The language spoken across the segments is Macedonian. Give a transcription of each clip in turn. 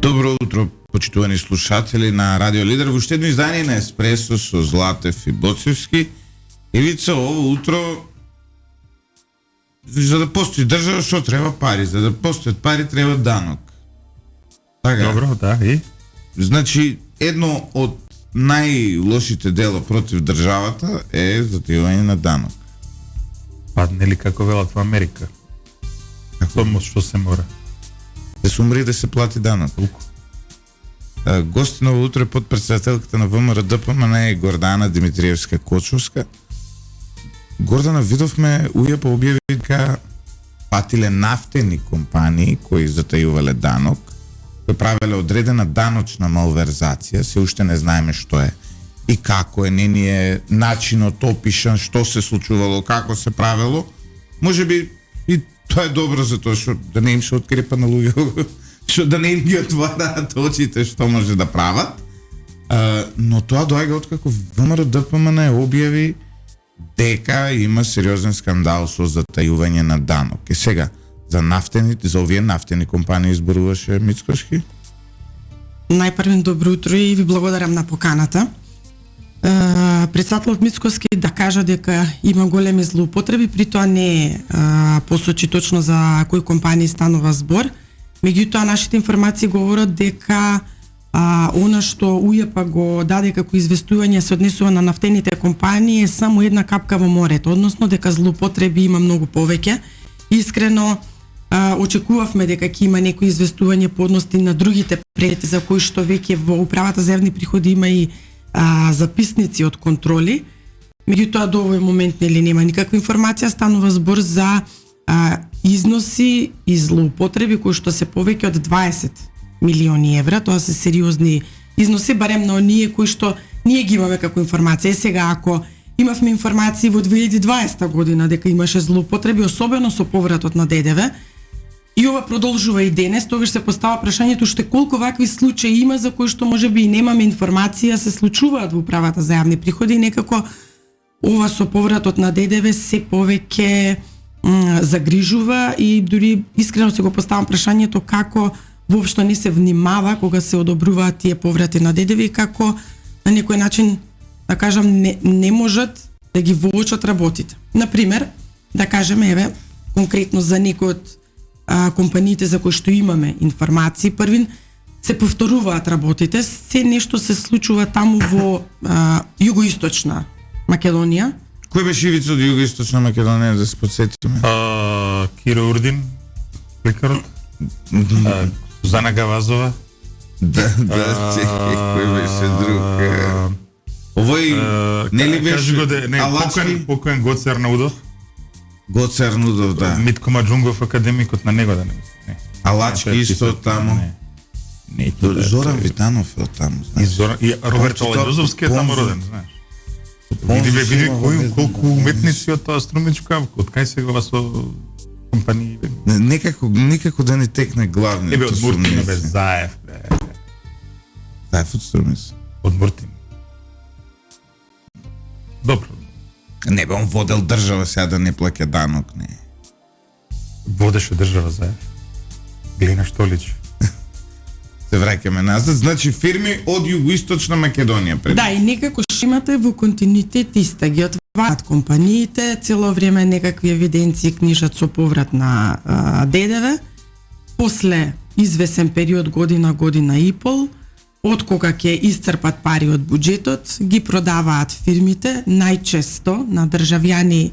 Добро утро, почитувани слушатели на Радио Лидер. Во уште едно издание на Еспресо со Златев и Боцевски. Ивица, ово утро, за да постои држава, што треба пари? За да постојат пари, треба данок. Така. Добро, да, и? Значи, едно од најлошите дела против државата е затајување на данок. Па нели како велат во Америка? Само што се мора. Да се умри да се плати данок. Гостиново утро е подпредседателката на ВМРО ДПМН е Гордана Димитриевска-Кочовска. Гордана, видовме УЈП објави дека патиле нафтени компании кои затајувале данок, кои правеле одредена даночна малверзација, се уште не знаеме што е и како е, не е начинот опишан, што се случувало, како се правело. Можеби и тоа е добро за тоа што да не им се открепа на луѓе, што да не им ги отвараат очите што може да прават. Но тоа доаѓа откако ВМРО ДПМН објави дека има сериозен скандал со затајување на данок. И сега за нафтените, за овие нафтени компании изборуваше Мицкошки? Најпрво добро утро и ви благодарам на поканата. Председателот Мицкоски да кажа дека има големи злоупотреби, при тоа не е посочи точно за кои компании станува збор. Меѓутоа нашите информации говорат дека она што УЈП го даде како известување се однесува на нафтените компании е само една капка во морето, односно дека злоупотреби има многу повеќе. Искрено очекувавме дека ќе има некои известување по односи на другите предмети за кои што веќе во управата за јавни приходи има и записници од контроли. Меѓутоа до овој момент нели нема никаква информација, станува збор за износи и злоупотреби кои што се повеќе од 20 милиони евра. Тоа се сериозни износи, барем на оние кои што ние ги имаме како информација. Сега ако имавме информации во 2020 година дека имаше злоупотреби, особено со повратот на ДДВ, и ова продолжува и денес, тогаш се постава прашањето уште колку вакви случаи има за кои што можеби и немаме информација, се случуваат во управата за јавни приходи и некако ова со повратот на ДДВ се повеќе загрижува и дури искрено се го поставам прашањето како воопшто не се внимава кога се одобруваат тие поврати на ДДВ и како на некој начин, да кажам, не можат да ги воочат работите. Например, да кажеме, еве, конкретно за некој од компаниите за кои што имаме информации, првин се повторуваат работите, се нешто се случува таму во југоисточна Македонија. Кој беше Ивица од југоисточна Македонија, да се подсетиме? Киро Урдин, лекарот. Сузана Гавазова. Да, чекай, кој беше друг? Овој нели беше Алачки? Покоен Гоце Арнаудов. Гоце Арнаудов, да. Митко Маџунгов, академикот на него, да не. Алачки исто таму. Не. Зоран Витанов е таму, знаеш. И Роберто Лајдозовски е таму роден, знаеш. Види колку уметници од тоа струмичка, од кај се го со компании. Никако да не текне главниот. Ебе од Муртин без Заев, бре. Заев од Струмица. Од Муртин. Добро. Не бе, он водел држава сега да не плаќа данок, не. Водеше држава Заев. Глина Штолич. Се враќаме назад, значи фирми од југоисточна Македонија. Да, и некако имате во континуитет иста ги отварат компаниите, цело време некакви евиденции книжат со поврат на ДДВ. После извесен период, година и пол, од кога ќе исцрпат пари од буџетот, ги продаваат фирмите најчесто на државјани,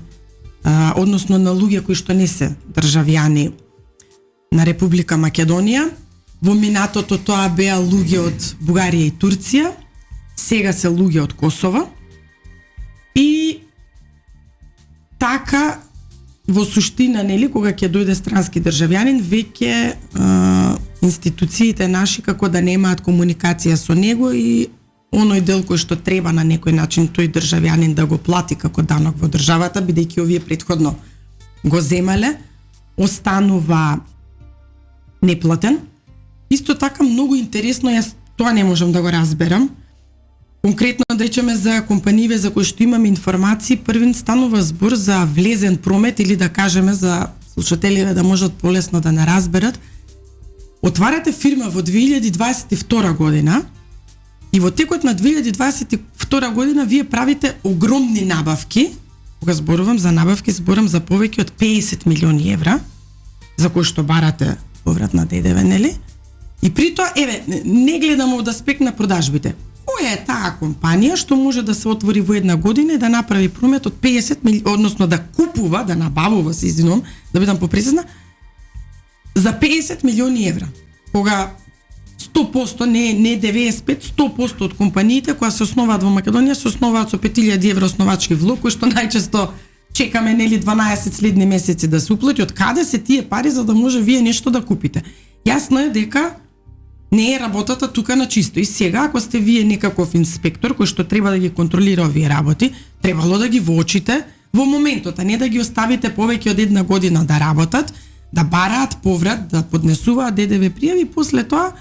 односно на луѓе кои што не се државјани на Република Македонија. Во минатото тоа беа луѓе од Бугарија и Турција, сега се луѓе од Косово. И така во суштина, нели, кога ќе дојде странски државјанин, веќе институциите наши како да немаат комуникација со него и оној дел кој што треба на некој начин тој државјанин да го плати како данок во државата, бидејќи овие претходно го земале, останува неплатен. Исто така многу интересно, јас тоа не можам да го разберам. Конкретно да речеме за компаниите за кои што имаме информации, првин станува збор за влезен промет или да кажеме за слушателите да можат полесно да не разберат отварате фирма во 2022 година и во текот на 2022 година вие правите огромни набавки. Кога зборувам за набавки, зборам за повеќе од 50 милиони евра, за кои што барате поврат на ДДВ, нели? И при тоа, не гледам од аспект на продажбите. Која е таа компанија што може да се отвори во една година и да направи промет од 50 милиони, односно да купува, да набавува, се извинувам, да бидам попрецизна, за 50 милиони евра. Кога 100%, не 95, 100% од компаниите кои се основаат во Македонија се основаат со 5000 евра основачки влог, кој што најчесто чекаме нели 12 следни месеци да се уплати. Од каде се тие пари за да може вие нешто да купите? Јасно е дека не е работата тука на чисто. И сега, ако сте вие некаков инспектор кој што треба да ги контролира овие работи, требало да ги воочите во моментот, а не да ги оставите повеќе од една година да работат, да бараат поврат, да поднесуваат ДДВ пријави и после тоа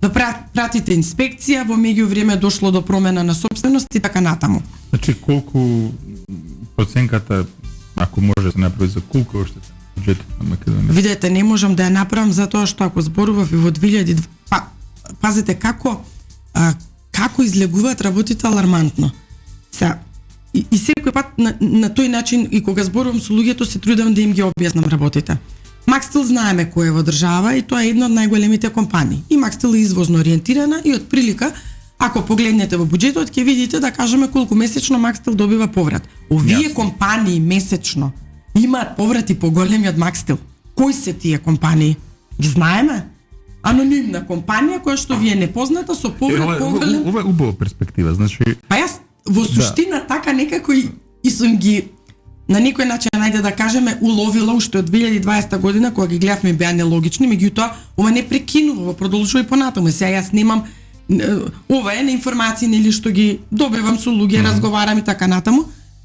да пратите инспекција, во меѓувреме дошло до промена на собственост и така натаму. Значи, колку проценката, ако може да се направи за колку оштета буџетот на Македонија? Видете, не можам да ја направам затоа што ако зборував и во 2000 пазите како излегуваат работите алармантно. Сега, и секој пат на тој начин и кога зборувам со луѓето се трудам да им ги објаснам работите. Макстил знаеме кој е во држава и тоа е една од најголемите компании. И Макстил е извозно ориентирана и од прилика, ако погледнете во буџетот, ќе видите да кажеме колку месечно Макстил добива поврат. Овие компании месечно имаат поврати поголеми од Макстил. Кои се тие компании? Ги знаеме? Анонимна компанија која што ви е непозната со поврат поголем. Ова е убава перспектива, значи. Па јас во суштина така некако и сум ги на некој начин најде да кажеме уловила уште од 2020 година кога ги гледавме беа нелогични, меѓутоа ова не прекинува, продолжува и понатаму. Сега јас немам ова е на информации нели што ги добивам со луѓе, разговарам и така натаму.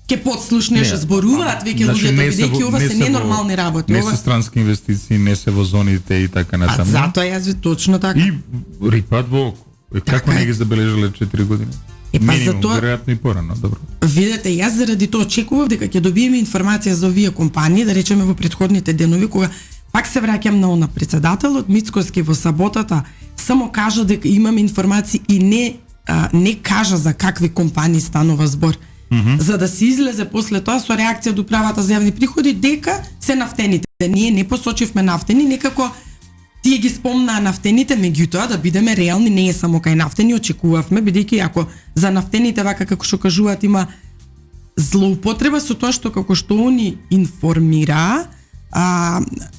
Ке подслушнеш, зборуваат веќе луѓето, бидејќи ова се ненормални работи. Не се странски инвестиции, не се во зоните и така натаму. Затоа јас ви точно така. И рипат во око. Како не ги забележале 4 години? Минимум, веројатно и порано, добро. Видете, јас заради тоа очекував дека ќе добиеме информација за овие компании, да речеме во претходните денови, кога пак се враќам на председателот Мицкоски во саботата, само кажа дека имаме информации и не кажа за какви компании станува збор. За да се излезе после тоа со реакција до управата за јавни приходи дека се нафтените. Ние не посочивме нафтени, некако тие ги спомнаа нафтените, меѓутоа да бидеме реални, не е само кај нафтени, очекувавме, бидејќи ако за нафтените вака како што кажуваат има злоупотреба со тоа што како што они информираа,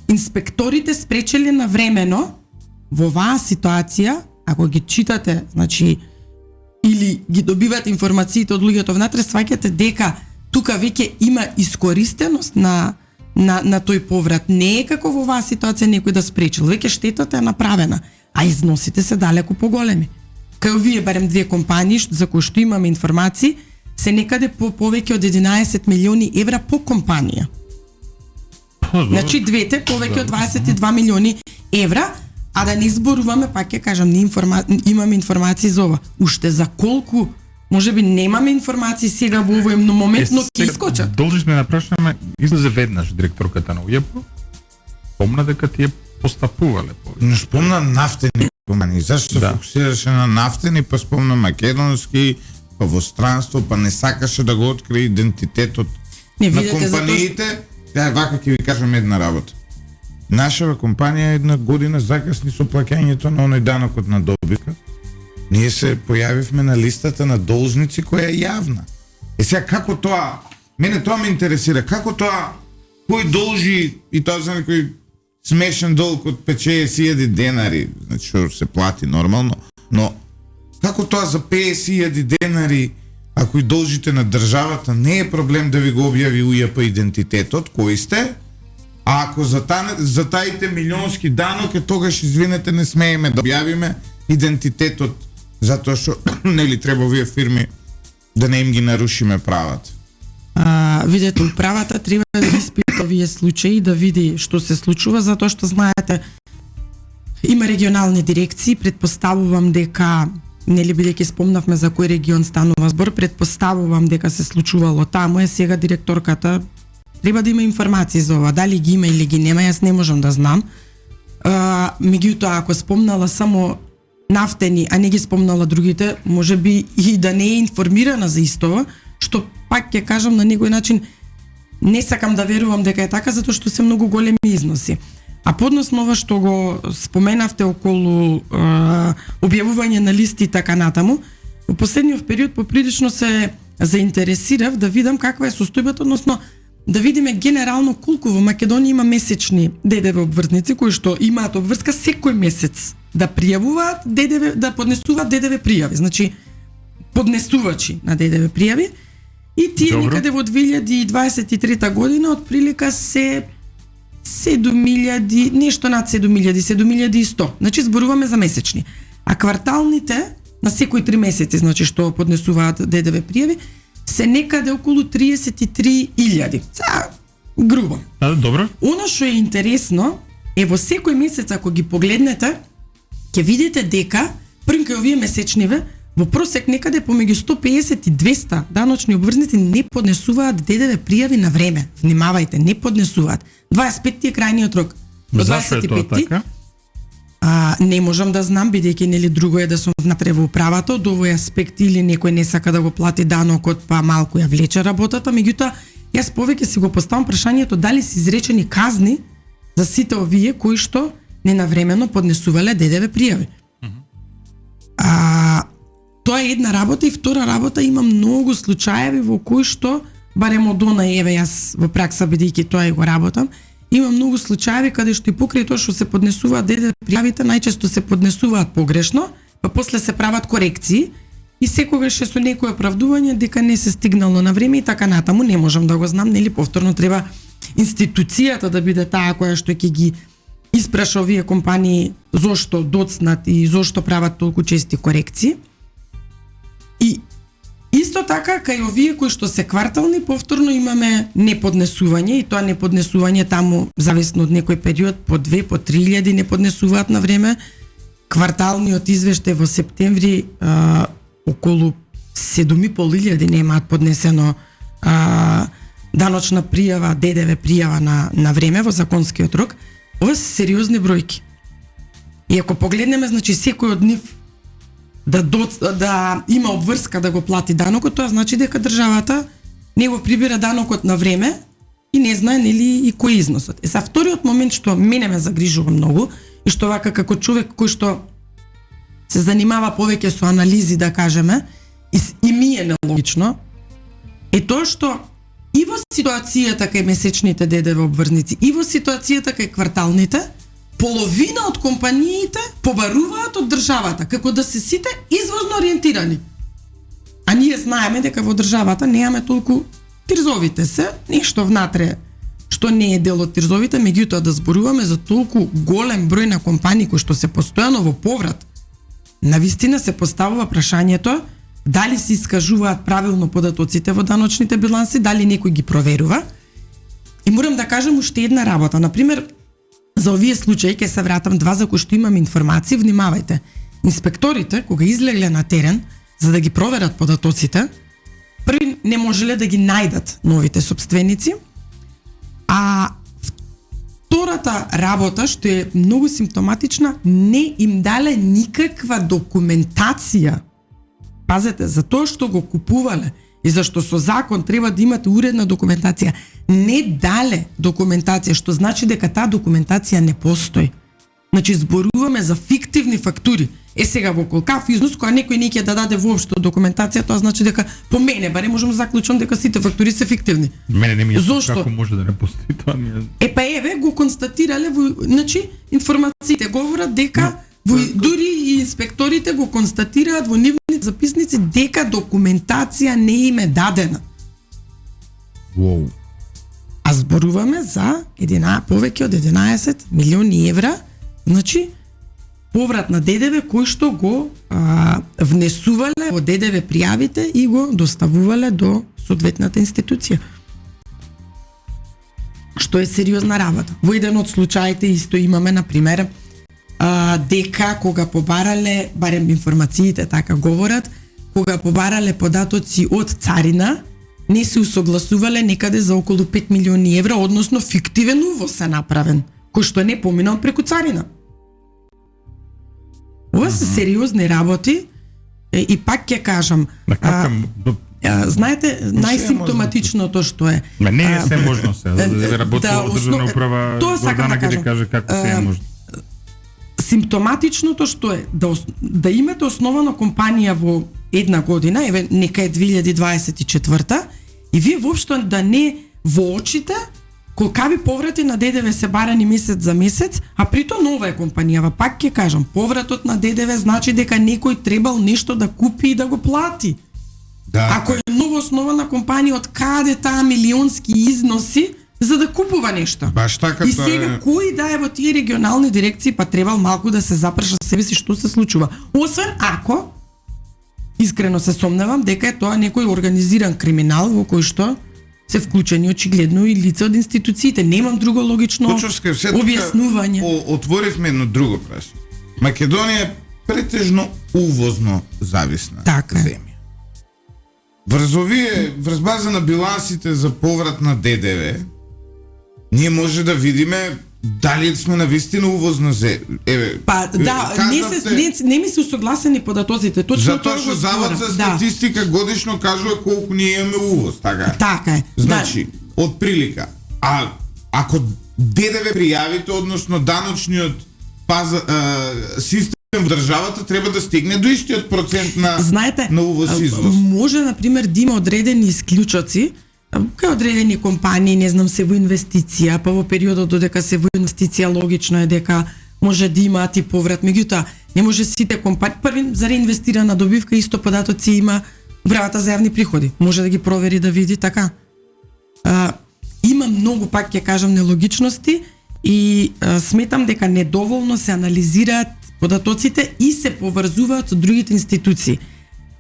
инспекторите спречеле навремено во оваа ситуација, ако ги читате, значи или ги добивате информациите од луѓето внатре, сваќате дека тука веќе има искористеност на тој поврат. Не е како во оваа ситуација некој да спречил, веќе штетата е направена, а износите се далеку поголеми. Кај овие барем две компании за кои што имаме информации, се некаде по повеќе од 11 милиони евра по компанија. Значи двете повеќе од 22 милиони евра, а да не зборуваме, пак ќе кажам, имаме информации за ова. Уште за колку, можеби немаме информации сега во овој момент, но ќе искочат. Должиш да напрашаме, излезе веднаш директорката на УЈП, спомна дека тие постапувале повеќе. Не спомна нафтени компании. Зашто се фокусираше на нафтени, па спомна македонски, па во странство, па не сакаше да го открие идентитетот на компаниите. Вака ќе ви кажам една работа. Нашава компанија една година закасни со плаќањето на оној данокот на добивка. Ние се појавивме на листата на должници која е јавна. Сега како тоа, мене тоа ме интересира, како тоа кој должи и тоа за некој смешен долг од 50.000 денари, значи што се плати нормално, но како тоа за 50.000 денари ако и должите на државата, не е проблем да ви го објави УЈП идентитетот, кој сте, а ако затаите милионски данок, тогаш извинете не смееме да објавиме идентитетот, затоа што нели треба овие фирми да не им ги нарушиме правата. Видете, управата треба да испита овие случаи, да види што се случува, затоа што знаете има регионални дирекции, предпоставувам дека нели бидејќи спомнавме за кој регион станува збор, предпоставувам дека се случувало таму, сега директорката треба да има информации за ова, дали ги има или ги нема, јас не можам да знам. меѓутоа ако спомнала само нафтени, а не ги спомнала другите, може би и да не е информирана за истова, што пак ќе кажам на некој начин не сакам да верувам дека е така, затоа што се многу големи износи. А подносно ова што го споменавте околу објавување на листи и така натаму, во последниот период поприлично се заинтересирав да видам каква е состојбата, односно да видиме генерално колку во Македонија има месечни ДДВ обврзници кои што имаат обврска секој месец да пријавуваат ДДВ, да поднесуваат ДДВ пријави, значи поднесувачи на ДДВ пријави. И тие некаде во 2023 година отприлика се 7000, нешто над 7000, 7100. Значи зборуваме за месечни. А кварталните на секои 3 месеци, значи што поднесуваат ДДВ пријави, се некаде околу 33.000. Сега грубо. Добро. Оно што е интересно е во секој месец ако ги погледнете, ќе видите дека првен овие месечниве во просек некаде помеѓу 150 и 200 даночни обврзници не поднесуваат ДДВ пријави на време. Внимавајте, не поднесуваат. 25 е крајниот рок. До 25 не можам да знам, бидејќи нели друго е да сум внатре во управата од овој аспект или некој не сака да го плати данокот, па малку ја влече работата, меѓутоа јас повеќе си го поставам прашањето дали се изречени казни за сите овие кои што ненавремено поднесувале ДДВ пријави. Тоа е една работа и втора работа, има многу случаеви во кои што барем од она еве јас во пракса бидејќи тоа и го работам, има многу случаеви каде што и покрај тоа што се поднесуваат ДДВ пријавите најчесто се поднесуваат погрешно, па после се прават корекции и секогаш е со некое оправдување дека не се стигнало на време и така натаму, не можам да го знам, нели повторно треба институцијата да биде таа која што ќе ги испраша овие компании зошто доцнат и зошто прават толку чести корекции. И исто така кај овие кои што се квартални повторно имаме неподнесување и тоа неподнесување таму зависно од некој период по 2 по 3000 не поднесуваат на време. Кварталниот извештај во септември околу 7500 немаат поднесено даночна пријава, ДДВ пријава на време во законскиот рок. Ова се сериозни бројки. И ако погледнеме, значи секој од нив да има обврска да го плати данокот, тоа значи дека државата не го прибира данокот на време и не знае нели и кој износот. За вториот момент што мене ме загрижува многу и што вака како човек кој што се занимава повеќе со анализи, да кажеме, и ми е нелогично, е тоа што и во ситуацијата кај месечните ДДВ обврзници, и во ситуацијата кај кварталните, половина од компаниите побаруваат од државата, како да се сите извозно ориентирани. А ние знаеме дека во државата немаме толку тирзовите се, нешто внатре што не е дел од тирзовите, меѓутоа да зборуваме за толку голем број на компании кои што се постојано во поврат. Навистина се поставува прашањето дали се искажуваат правилно податоците во даночните биланси, дали некој ги проверува. И морам да кажам уште една работа, например, за овие случаи ќе се вратам два за кои што имам информации, внимавајте. Инспекторите кога излегле на терен за да ги проверат податоците, први не можеле да ги најдат новите собственици, а втората работа што е многу симптоматична, не им дале никаква документација. Пазете, за тоа што го купувале и зашто со закон треба да имате уредна документација, не дале документација, што значи дека таа документација не постои. Значи зборуваме за фиктивни фактури. Сега во колкав износ која некој не ќе да даде воопшто документација, тоа значи дека по мене барем можам заклучам дека сите фактури се фиктивни. Мене не ми е Зошто? како може да не постои тоа ми е. Па еве го констатирале значи информациите говорат дека дури и инспекторите го констатираат во нивните записници дека документација не им е дадена. Воу. А зборуваме за повеќе од 11 милиони евра, значи поврат на ДДВ кој што го внесувале во ДДВ пријавите и го доставувале до соодветната институција. Што е сериозна работа. Во еден од случаите исто имаме, например, дека кога побарале, барем информациите така говорат, кога побарале податоци од царина, не се усогласувале некаде за околу 5 милиони евра, односно фиктивен увоз се направен, кој што не поминал преку царина. Ова се сериозни работи и пак ќе кажам, На кака знаете, најсимптоматичното што е. не е се можно се. Работи да, во државна управа, тоа сакам Гордана да ќе ти кажам. каже како се е можно. Симптоматичното што е да имате основана компанија во една година, еве нека е 2024 и вие воопшто да не воочите колкави поврати на ДДВ се барани месец за месец, а прито нова е компанијава. Пак ќе кажам, повратот на ДДВ значи дека некој требал нешто да купи и да го плати. Да. Ако е ново основана компанија, од каде таа милионски износи за да купува нешто? Баш така, И тоа сега е. кој да е во тие регионални дирекции, па требал малку да се запраша себе си што се случува. Освен ако искрено се сомневам дека е тоа некој организиран криминал во кој што се вклучени очигледно и лица од институциите. Немам друго логично Кочовска, се тука објаснување. Отворивме едно друго прашање. Македонија е претежно увозно зависна Така е. земја. Врз база на билансите за поврат на ДДВ, ние може да видиме дали сме навистина увозна земја. Па да, не ми се усогласени податоците. Точно Затоа што го Завод за зборам. статистика годишно кажува колку ние имаме увоз, така? Така е. Значи, од прилика, ако ДДВ пријавите, односно даночниот систем во државата треба да стигне до истиот процент на увоз извоз. Може на пример да има одредени исклучоци кај одредени компании, не знам, се во инвестиција, па во периодот додека се во инвестиција логично е дека може да имаат и поврат, меѓутоа не може сите компании први за реинвестирана добивка исто податоци има Управата за јавни приходи. Може да ги провери да види така. Има многу, пак ќе кажам, нелогичности и сметам дека недоволно се анализираат податоците и се поврзуваат со другите институции.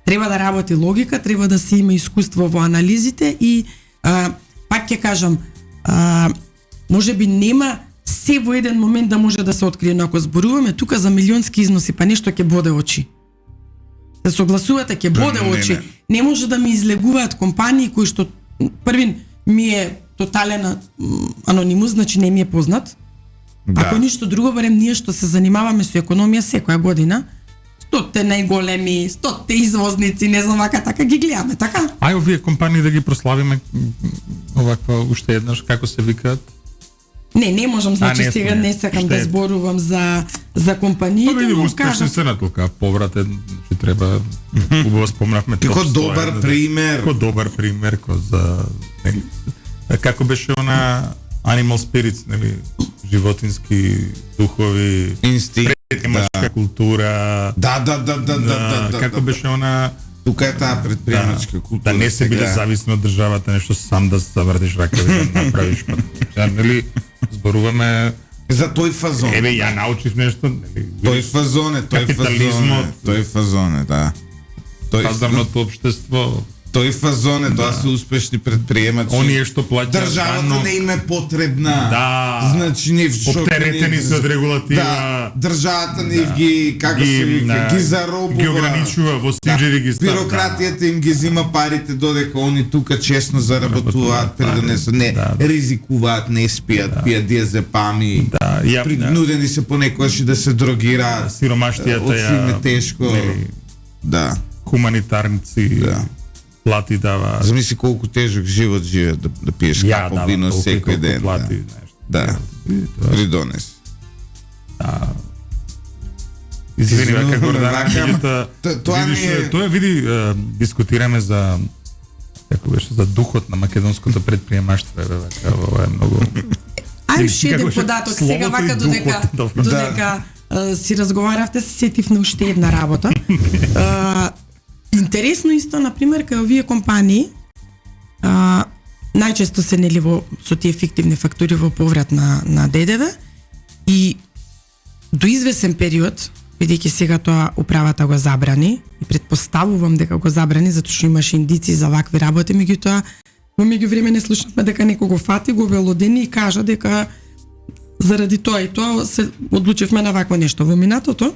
Треба да работи логика, треба да се има искуство во анализите и пак ќе кажам, може би нема се во еден момент да може да се открие, но ако зборуваме тука за милионски износи, па нешто ќе боде очи. Се согласувате, ќе боде очи. Не може да ми излегуваат компании кои што првин ми е тотален анонимус, значи не ми е познат. Да. Ако ништо друго, барем ние што се занимаваме со економија секоја година, 100-те најголеми, 100-те извозници, не знам вака така ги гледаме, така? Ај овие компании да ги прославиме оваква уште еднаш како се викаат. Не можам, значи не сега сме. не сакам Ще да е. зборувам за компаниите, Па види но успешни кажам, се на толка поврат е, значи треба убаво спомнавме Како топ 100, добар пример. Како добар пример за нели, како беше она Animal Spirits, нели, животински духови, Инстинкт. предприемачка култура. Да. Како беше она Тука е таа предприемачка култура. да не се биде зависни од државата, нешто сам да завртиш ракави да направиш. Па, нели, зборуваме За тој фазон. еве ја научив нешто, нели. Тој фазон е, Капитализмот. тој фазон е, да. Пазарното општество, Тој фазон е, тоа се успешни предприемачи. оние што плаќаат Државата данок, не им е потребна. Да. Значи не Оптеретени се од регулатива. Да, државата не ги како се вика, ги заробува. Ги ограничува, во синџи ги ставува. Бирократијата им ги зима парите додека они тука честно заработуваат, Работуваат, не да. ризикуваат, не спијат, пијат диазепами. Да, ја Принудени се понекогаш и да се дрогираат. сиромаштијата Од си им е тешко. нели, Да. хуманитарници Да. плати дава. Замисли колку тежок живот живе да пиеш Ја капо дава вино толку и секој толку ден. плати, Да. знаеш. Да. Придонес. Извини, Извинуваме, вака Гордана, вака, меѓутоа, тоа видиш, не е- тоа види, дискутираме за како беше за духот на македонското предприемаштво, еве вака, ова е многу. ај уште еден Како беше податок словото сега и вака духот, добро. додека си разговаравте, се сетив на уште една работа. Интересно исто, на пример, кај овие компании, најчесто се нели со тие фиктивни фактури во поврат на ДДВ и до извесен период, бидејќи сега тоа управата го забрани и претпоставувам дека го забрани затоа што имаше индици за вакви работи, меѓутоа во меѓувреме не слушнавме дека некој го фати, го обелодени и кажа дека заради тоа и тоа се одлучивме на вакво нешто. Во минатото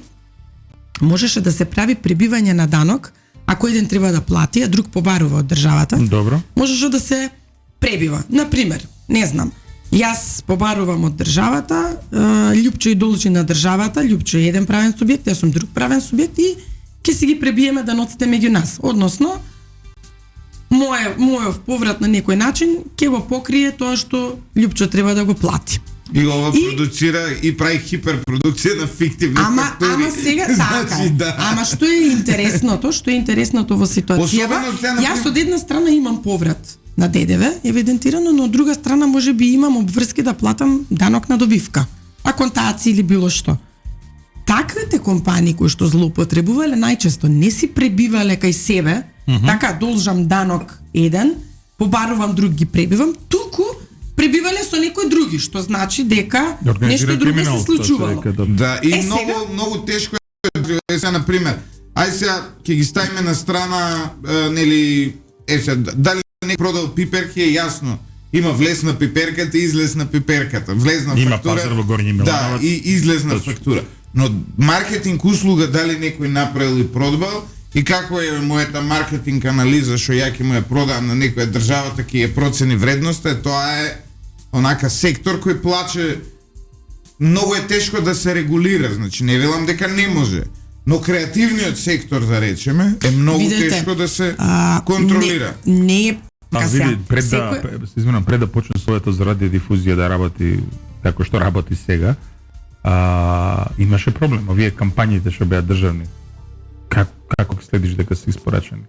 можеше да се прави прибивање на данок, ако еден треба да плати, а друг побарува од државата. Добро. Можеше да се пребива. Например, не знам, Јас побарувам од државата, Љупчо и должи на државата, Љупчо е еден правен субјект, јас сум друг правен субјект и ќе си ги пребиеме даноците меѓу нас. Односно, мојов поврат на некој начин ќе го покрие тоа што Љупчо треба да го плати. И ова продуцира и прави хиперпродукција на фиктивни фактури. Ама сега така е. да. Ама што е интересното во ситуацијава? Јас од една страна имам поврат на ДДВ, евидентирано, но од друга страна може би имам обврски да платам данок на добивка, аконтација или било што. Таквите компании кои што злоупотребувале најчесто не си пребивале кај себе, така должам данок еден, побарувам друг ги пребивам, туку пребивале со некои други, што значи дека нешто друго се случувало. Да, и многу тешко е сега, например, ај сега ќе ги ставиме на страна, нели, сега, дали не продал пиперки е јасно. Има влез на пиперката и излез на пиперката. Влезна има фактура. пазар во Горњи Милановаc. Да, и излезна фактура. Но маркетинг услуга дали некој направил и продавал и како е мојата маркетинг анализа што ја ќе му ја продам на некоја државата ќе ја процени вредноста, тоа е онака сектор кој плаче, многу е тешко да се регулира, значи не велам дека не може, но креативниот сектор, да речеме, е многу тешко да се контролира. Не е види, пред да почне својата за радиодифузија да работи како што работи сега, имаше проблем. Овие кампањите што беа државни, како следиш дека се испорачани?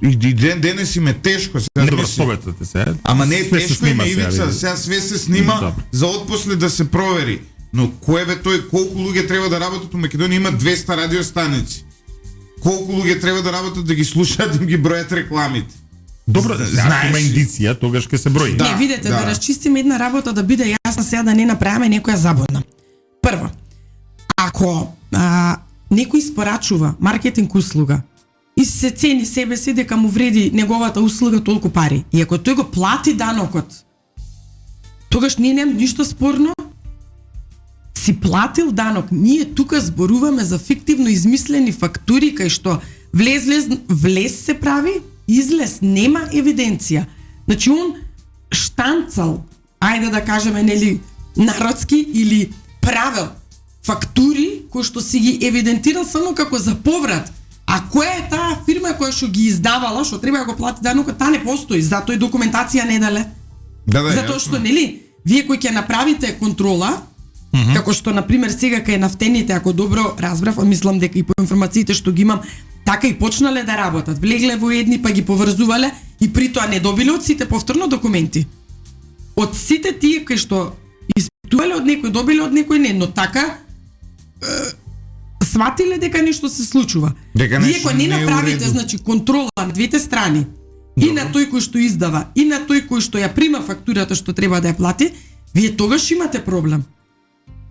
И денес им е тешко. Не добро советате се. Ама не е тешко, има ивица, сега све се снима за отпосле да се провери. Но кој бе тој, колку луѓе треба да работат у Македонија, има 200 радиостаници. Колку луѓе треба да работат да ги слушаат, да ги бројат рекламите. Добро, знаеш, има индиција, тогаш ќе се брои. Не, видете, да расчистиме една работа да биде јасна сега, да не направиме некоја забудна. Прво, ако некој испорачува маркетинг услуга и се цени себе си дека му вреди неговата услуга толку пари, и ако тој го плати данокот, тогаш ние немаме ништо спорно, си платил данок. Ние тука зборуваме за фиктивно измислени фактури кај што влез се прави, излез нема евиденција. Значи он штанцал, ајде да кажеме, нели, народски или правел фактури кои што си ги евидентирал само како за поврат. А која е таа фирма која што ги издавала, што треба да го плати данокот, таа не постои, затоа и документација не дале. Да, затоа што, нели, вие кои ќе направите контрола, како што, например, сега кај нафтените, ако добро разбрав, мислам дека и по информациите што ги имам, така и почнале да работат. Влегле во едни, па ги поврзувале и при тоа не добиле од сите повторно документи. Од сите тие кои што испитувале од некој, добиле од некој не, но така сватиле дека нешто се случува. Вие кој не направите, значи, контрола на двете страни, и на тој кој што издава, и на тој кој што ја прима фактурата што треба да ја плати, вие тогаш имате проблем.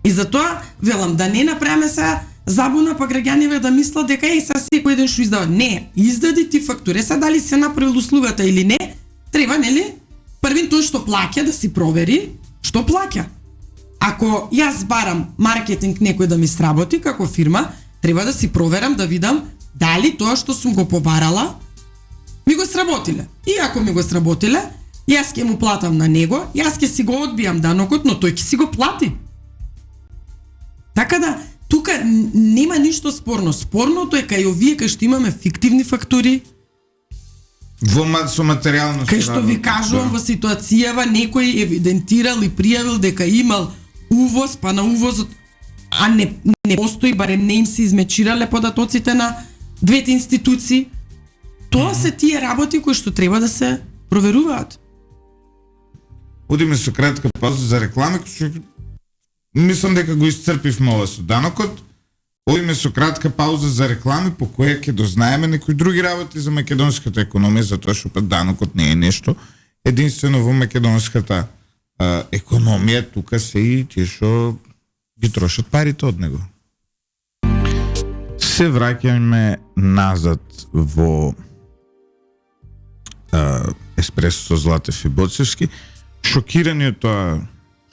И затоа велам да не направиме се забуна па граѓаниве да мислат дека сега секој еден што издава. Не, издади ти фактура, сега дали се направил услугата или не, треба, нели, првин тој што плаќа да си провери што плаќа. Ако јас барам маркетинг некој да ми сработи како фирма, треба да си проверам да видам дали тоа што сум го побарала ми го сработиле. И ако ми го сработиле, јас ќе му платам на него, јас ќе си го одбијам данокот, но тој ќе си го плати. Така да, тука нема ништо спорно. Спорното е кај овие кај што имаме фиктивни фактури, со материјално кај што ви кажувам, во ситуацијава некој евидентирал и пријавил дека имал увоз, па на увозот, а не постои, барем не им се измечирале податоците на двете институции. Тоа се тие работи кои што треба да се проверуваат. Одиме со кратка пауза за реклами, мислам дека го исцрпивме ова со данокот. Одиме со кратка пауза за реклами по која ќе дознаеме некои други работи за македонската економија, затоа што данокот не е нешто единствено во македонската економија, тука се и тие што ги трошат парите од него. Се враќаме назад во Еспресо со Златев и Боцевски, шокирани од тоа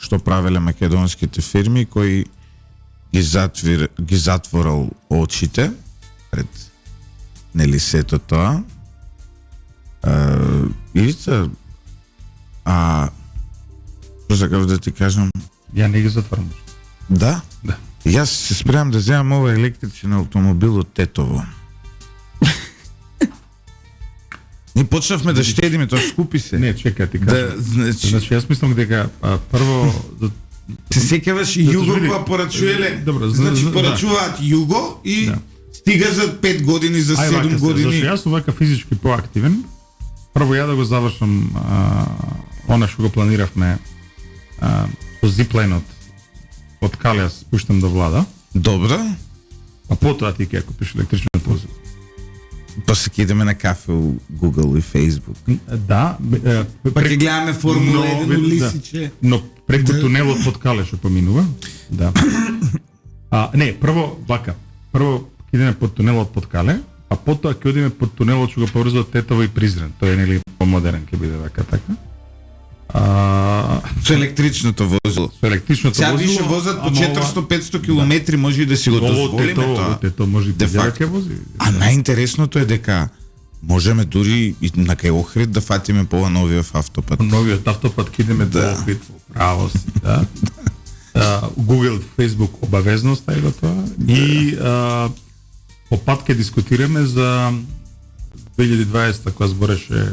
што правеле македонските фирми кои ги затворил очите пред нели сето тоа. Ивица, што сакав да ти кажам? Ја не ги затварам. Да? Да. Јас се спремам да земам овој електричен автомобил од Тетово. Ние почнавме да штедиме, тоа скупи се. Не, чекај, ти кажам. Значи, јас мислам дека прво се сеќаваш и Југо па порачуеле. Добро, значи порачуваат Југо и стига за 5 години, за 7 години. Зашто јас сум вака физички поактивен. Прво ја да го завршам она што го планиравме со зипленот од Кале спуштам до Влада. Добро. А потоа ти ќе купиш електричен возило. Па се ќе идеме на кафе у Google и Facebook. Да, па ќе гледаме Формула 1 лисиче. Но преку тунелот под Кале што поминува. Да. Не, прво вака. Прво ќе идеме под тунелот под Кале, а потоа ќе одиме под тунелот што го поврзува Тетово и Призрен. Тоа е нели помодерен ќе биде вака така. Со електричното возило. Со електричното возило. Сега више возат по 400-500 километри, може и да си го дозволиме тоа. Тоа може да ќе вози. А најинтересното е дека можеме дури и на кај Охрид да фатиме по новиот автопат. Новиот автопат ќе идеме до Охрид, право си, да. Google, Facebook обавезно стаи до тоа и по пат ќе дискутираме за 2020 кога збореше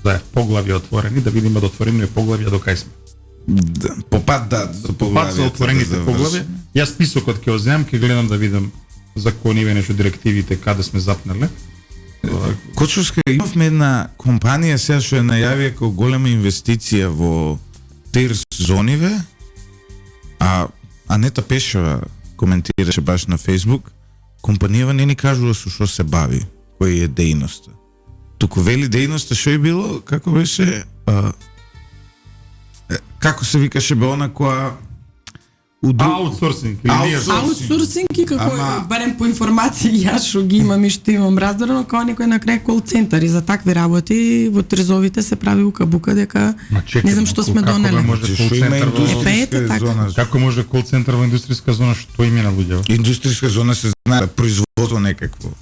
за поглавја отворени, да видиме да отвориме поглавја до кај сме. По пат по пат за отворените поглавја. Јас списокот ќе оземам, ќе гледам да видам законите, нешто директивите каде сме запнале. Кочовска, имавме една компанија сега што ја најавија како голема инвестиција во ТИР зониве, а Анета Пешева коментираше баш на Facebook, компанијава не ни кажува со што се бави, која е дејноста. Туку вели дејноста што е било, како беше, како се викаше бе она која аутсорсинг и како барем по информации јас што ги имам и што имам разбрано како некој на крај кол центар и за такви работи во трезовите се прави ука-бука дека не знам што сме донеле. Како може кол центар во индустријска зона, што име на луѓе? Индустријска зона се знае производство некакво.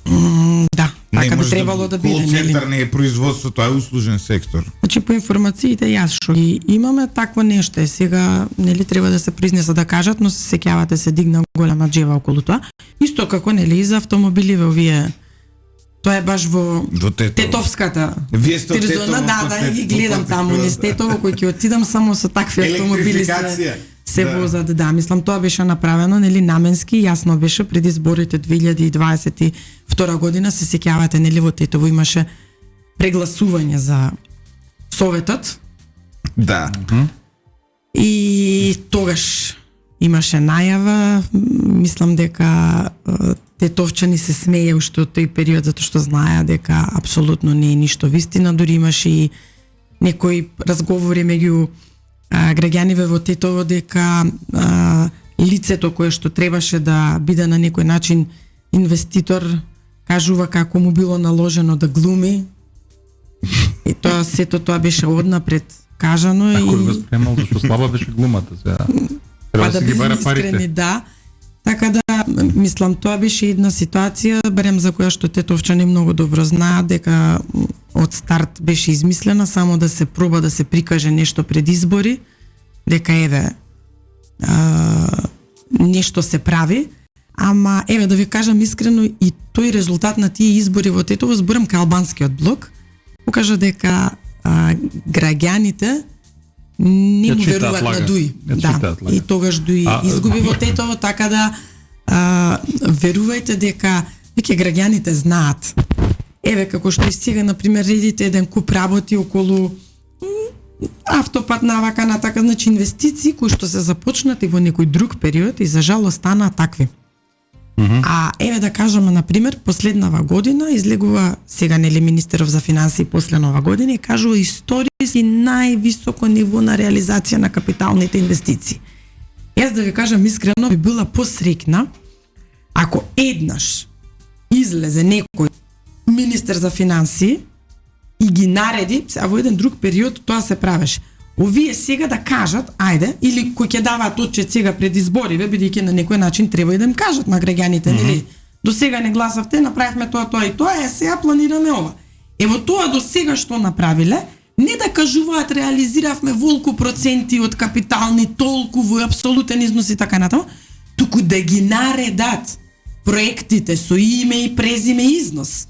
Да, така би требало да биде, нели? Кол центар не е производство, тоа е услужен сектор. Значи по информациите јас што ги имаме такво нешто е сега, нели треба да се признеса да кажат, но се сеќавате се дигна голема джева околу тоа. Исто како нели и за автомобиливе овие. Тоа е баш во Тетовската. Вие сте Тетово, да, ги гледам таму, не Тетово кој ќе отидам само со такви автомобили се возат, да, мислам тоа беше направено нели наменски, јасно беше преди изборите 2022 година, се сеќавате нели во Тетово имаше прегласување за Советот. Да. И тогаш имаше најава, мислам дека тетовчани се смееа уште од тој период затоа што знаеа дека апсолутно не е ништо вистина, дури имаше и некои разговори меѓу граѓаниве во Тетово дека лицето кое што требаше да биде на некој начин инвеститор кажува како му било наложено да глуми. И тоа сето тоа беше однапред кажано и кој го спремал зашто слаба беше глумата сега. Па да бидеме искрени, да. Така да, мислам, тоа беше една ситуација, барем за која што тетовчани многу добро знаат дека од старт беше измислена само да се проба да се прикаже нешто пред избори, дека еве нешто се прави, ама еве да ви кажам искрено и тој резултат на тие избори во Тетово, зборам кај албанскиот блок, покажа дека граѓаните не му веруваат на Дуи. Да, и тогаш Дуи изгуби во Тетово, така да верувајте дека веќе граѓаните знаат. Еве како што и сега на пример редите еден куп работи околу автопат навака на така, значи инвестиции кои што се започнати во некој друг период и за жалост станаа такви. А еве да кажеме на пример последнава година излегува сега нели министеров за финансии после нова година и кажува историски највисоко ниво на реализација на капиталните инвестиции. Јас да ви кажам искрено би била посрекна ако еднаш излезе некој министер за финансии и ги нареди, а во еден друг период тоа се правеше. Овие сега да кажат, ајде, или кои ќе даваат отчет сега пред избориве, бидејќи на некој начин треба и да им кажат на граѓаните, нели? До сега не гласавте, направивме тоа и тоа, сега планираме ова. Ево тоа до сега што направиле, Не да кажуваат реализиравме волку проценти од капитални, толку во апсолутен износ и така натаму, туку да ги наредат проектите со име и презиме и износ.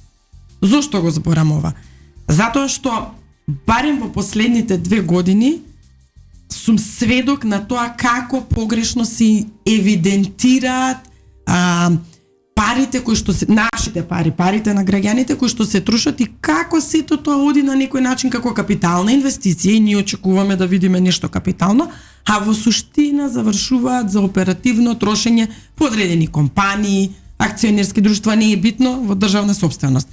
Зошто го зборам ова? Затоа што барем во последните 2 години сум сведок на тоа како погрешно се евидентираат парите кои што се нашите парите на граѓаните кои што се трошат и како сето тоа оди на некој начин како капитална инвестиција и ние очекуваме да видиме нешто капитално, а во суштина завршуваат за оперативно трошење по одредени компании, акционерски друштва, не е битно, во државна сопственост.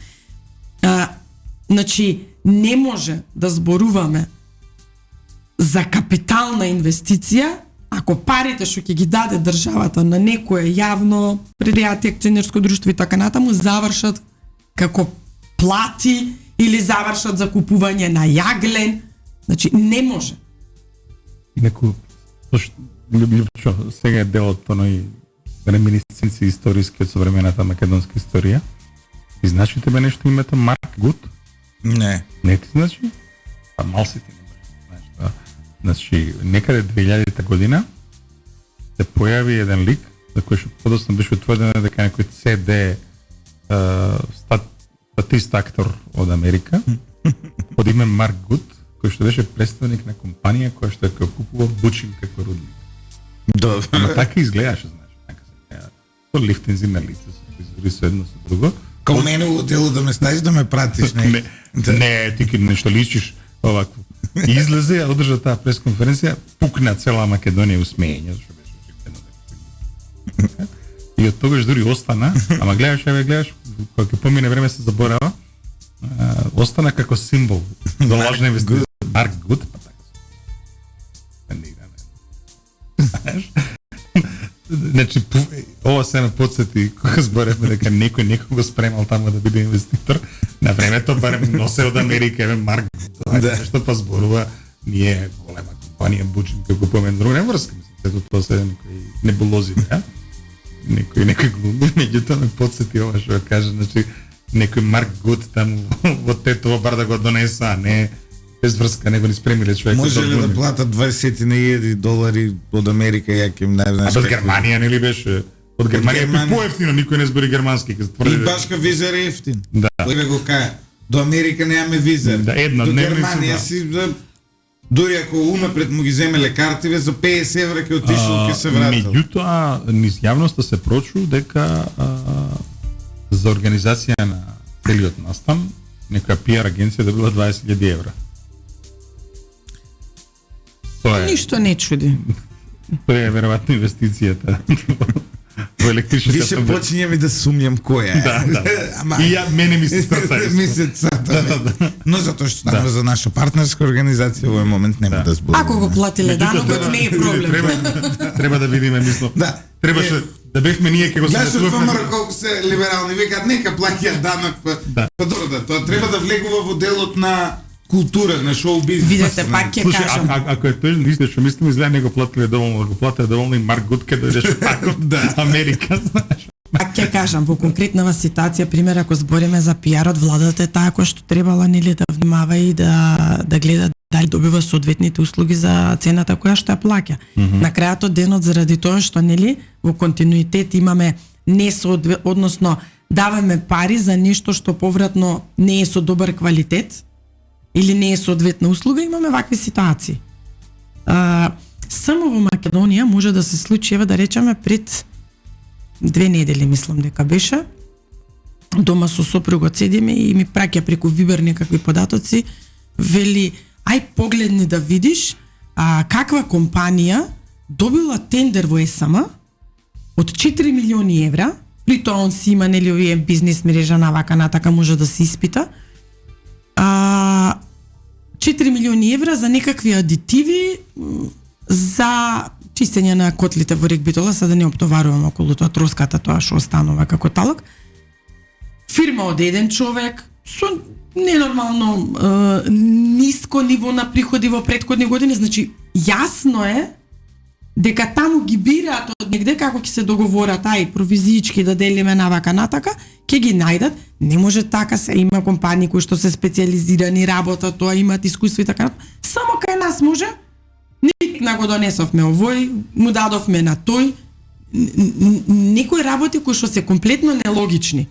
Значи, не може да зборуваме за капитална инвестиција ако парите што ќе ги даде државата на некое јавно предпријатие, акционерско друштво и така натаму завршат како плати или завршат за купување на јаглен. Значи, не може. Неку Лјупчо, сега е дел од тоној реминисценци историски од современата македонска историја. И значи тебе нешто името Марк Гут? Не. Не ти значи? Па мал си ти не знаеш тоа. Значи, некаде 2000 година се појави еден лик за кој што подоцна беше утврдено дека некој CD статист актор од Америка под име Марк Гут, кој што беше представник на компанија која што ја купува бучинг како рудник. Добро. Ама така изгледаше, знаеш, така се гледа. Со лифтинзи на лице, со едно со друго. Као мене во дело да ме ставиш да ме пратиш, не? Не, ти ки нешто личиш овакво. И излезе, ја одржа таа пресконференција, пукна цела Македонија усмеење, што беше очигледно дека. И од тогаш дури остана, ама гледаш, кога ќе помине време се заборава, остана како символ за лажна инвестиција. Марк Гут, па така. Значи, ова се ме подсети кога зборевме дека некој некого спремал таму да биде инвеститор. На времето барем носе од Америка, еве Марк, нешто па зборува, ние голема компанија Бучин како купуваме друга врска, мислам, сето тоа се некои небулози, а? Некој глуми, меѓутоа ме подсети ова што кажа, значи некој Марк Гут таму во Тетово бар да го донеса, не без врска, него ни спремиле човек. Може ли да платат $20,000 од Америка, ја ќе им најдеш? А од Германија нели беше? Од Германија е поевтино, никој не збори германски. И башка визер е ефтин. Да. Тој го каја. До Америка немаме визер. Да, една до дневница, Германија си дури ако унапред му ги земеле картиве за 50 евра ќе отишол ќе се вратил. Меѓутоа низ јавноста се прочу дека за организација на целиот настан нека PR агенција добила 20,000 евра. Тоа е. Ништо не чуди. Тоа е веројатно инвестицијата во електричната. Више почињам и да сумњам која е. Да. Ама И ја мене ми се страца. ми се цата. Но затоа што станува за наша партнерска организација во овој момент нема да зборуваме. Ако го платиле данокот, не е проблем. Треба да видиме, мислам. Да. Требаше да бевме ние ќе го Знаеш што согласувавме. ВМРО колку се либерални викаат нека плаќаат данок, па добро да, тоа треба да влегува во делот на култура, на шоу бизнес. Видете, пак ќе Слушай, кажам. ако е тоа исто што мислам, изгледа не го платиле доволно, го платиле доволно и Марк Гут ке дојдеше тако да Америка, знаеш. Пак ќе кажам, во конкретнава ситуација, пример, ако збориме за пиарот, владата е таа која што требала нели да внимава и да гледа дали добива соодветните услуги за цената која што ја плаќа. На крајот од денот, заради тоа што нели во континуитет имаме односно даваме пари за нешто што повратно не е со добар квалитет или не е соодветна услуга, имаме вакви ситуации. Само во Македонија може да се случи, ева да речеме пред 2 недели, мислам дека беше, дома со сопругот седиме и ми праќа преку Вибер некакви податоци, вели, ај погледни да видиш каква компанија добила тендер во ЕСМ од 4 милиони евра, при тоа он си има нели овие бизнес мрежа навака натака може да се испита, 4 милиони евра за некакви адитиви за чистење на котлите во рек Битола, за да не оптоварувам околу тоа троската, тоа што останува како талок. Фирма од еден човек со ненормално ниско ниво на приходи во претходни години, значи јасно е дека таму ги бираат од негде како ќе се договорат, ај провизиички да делиме навака натака, ќе ги најдат. Не може така, се има компании кои што се специализирани, работат тоа, имаат искуство и така. Само кај нас може. Никна го донесовме овој, му дадовме на тој. Некои работи кои што се комплетно нелогични.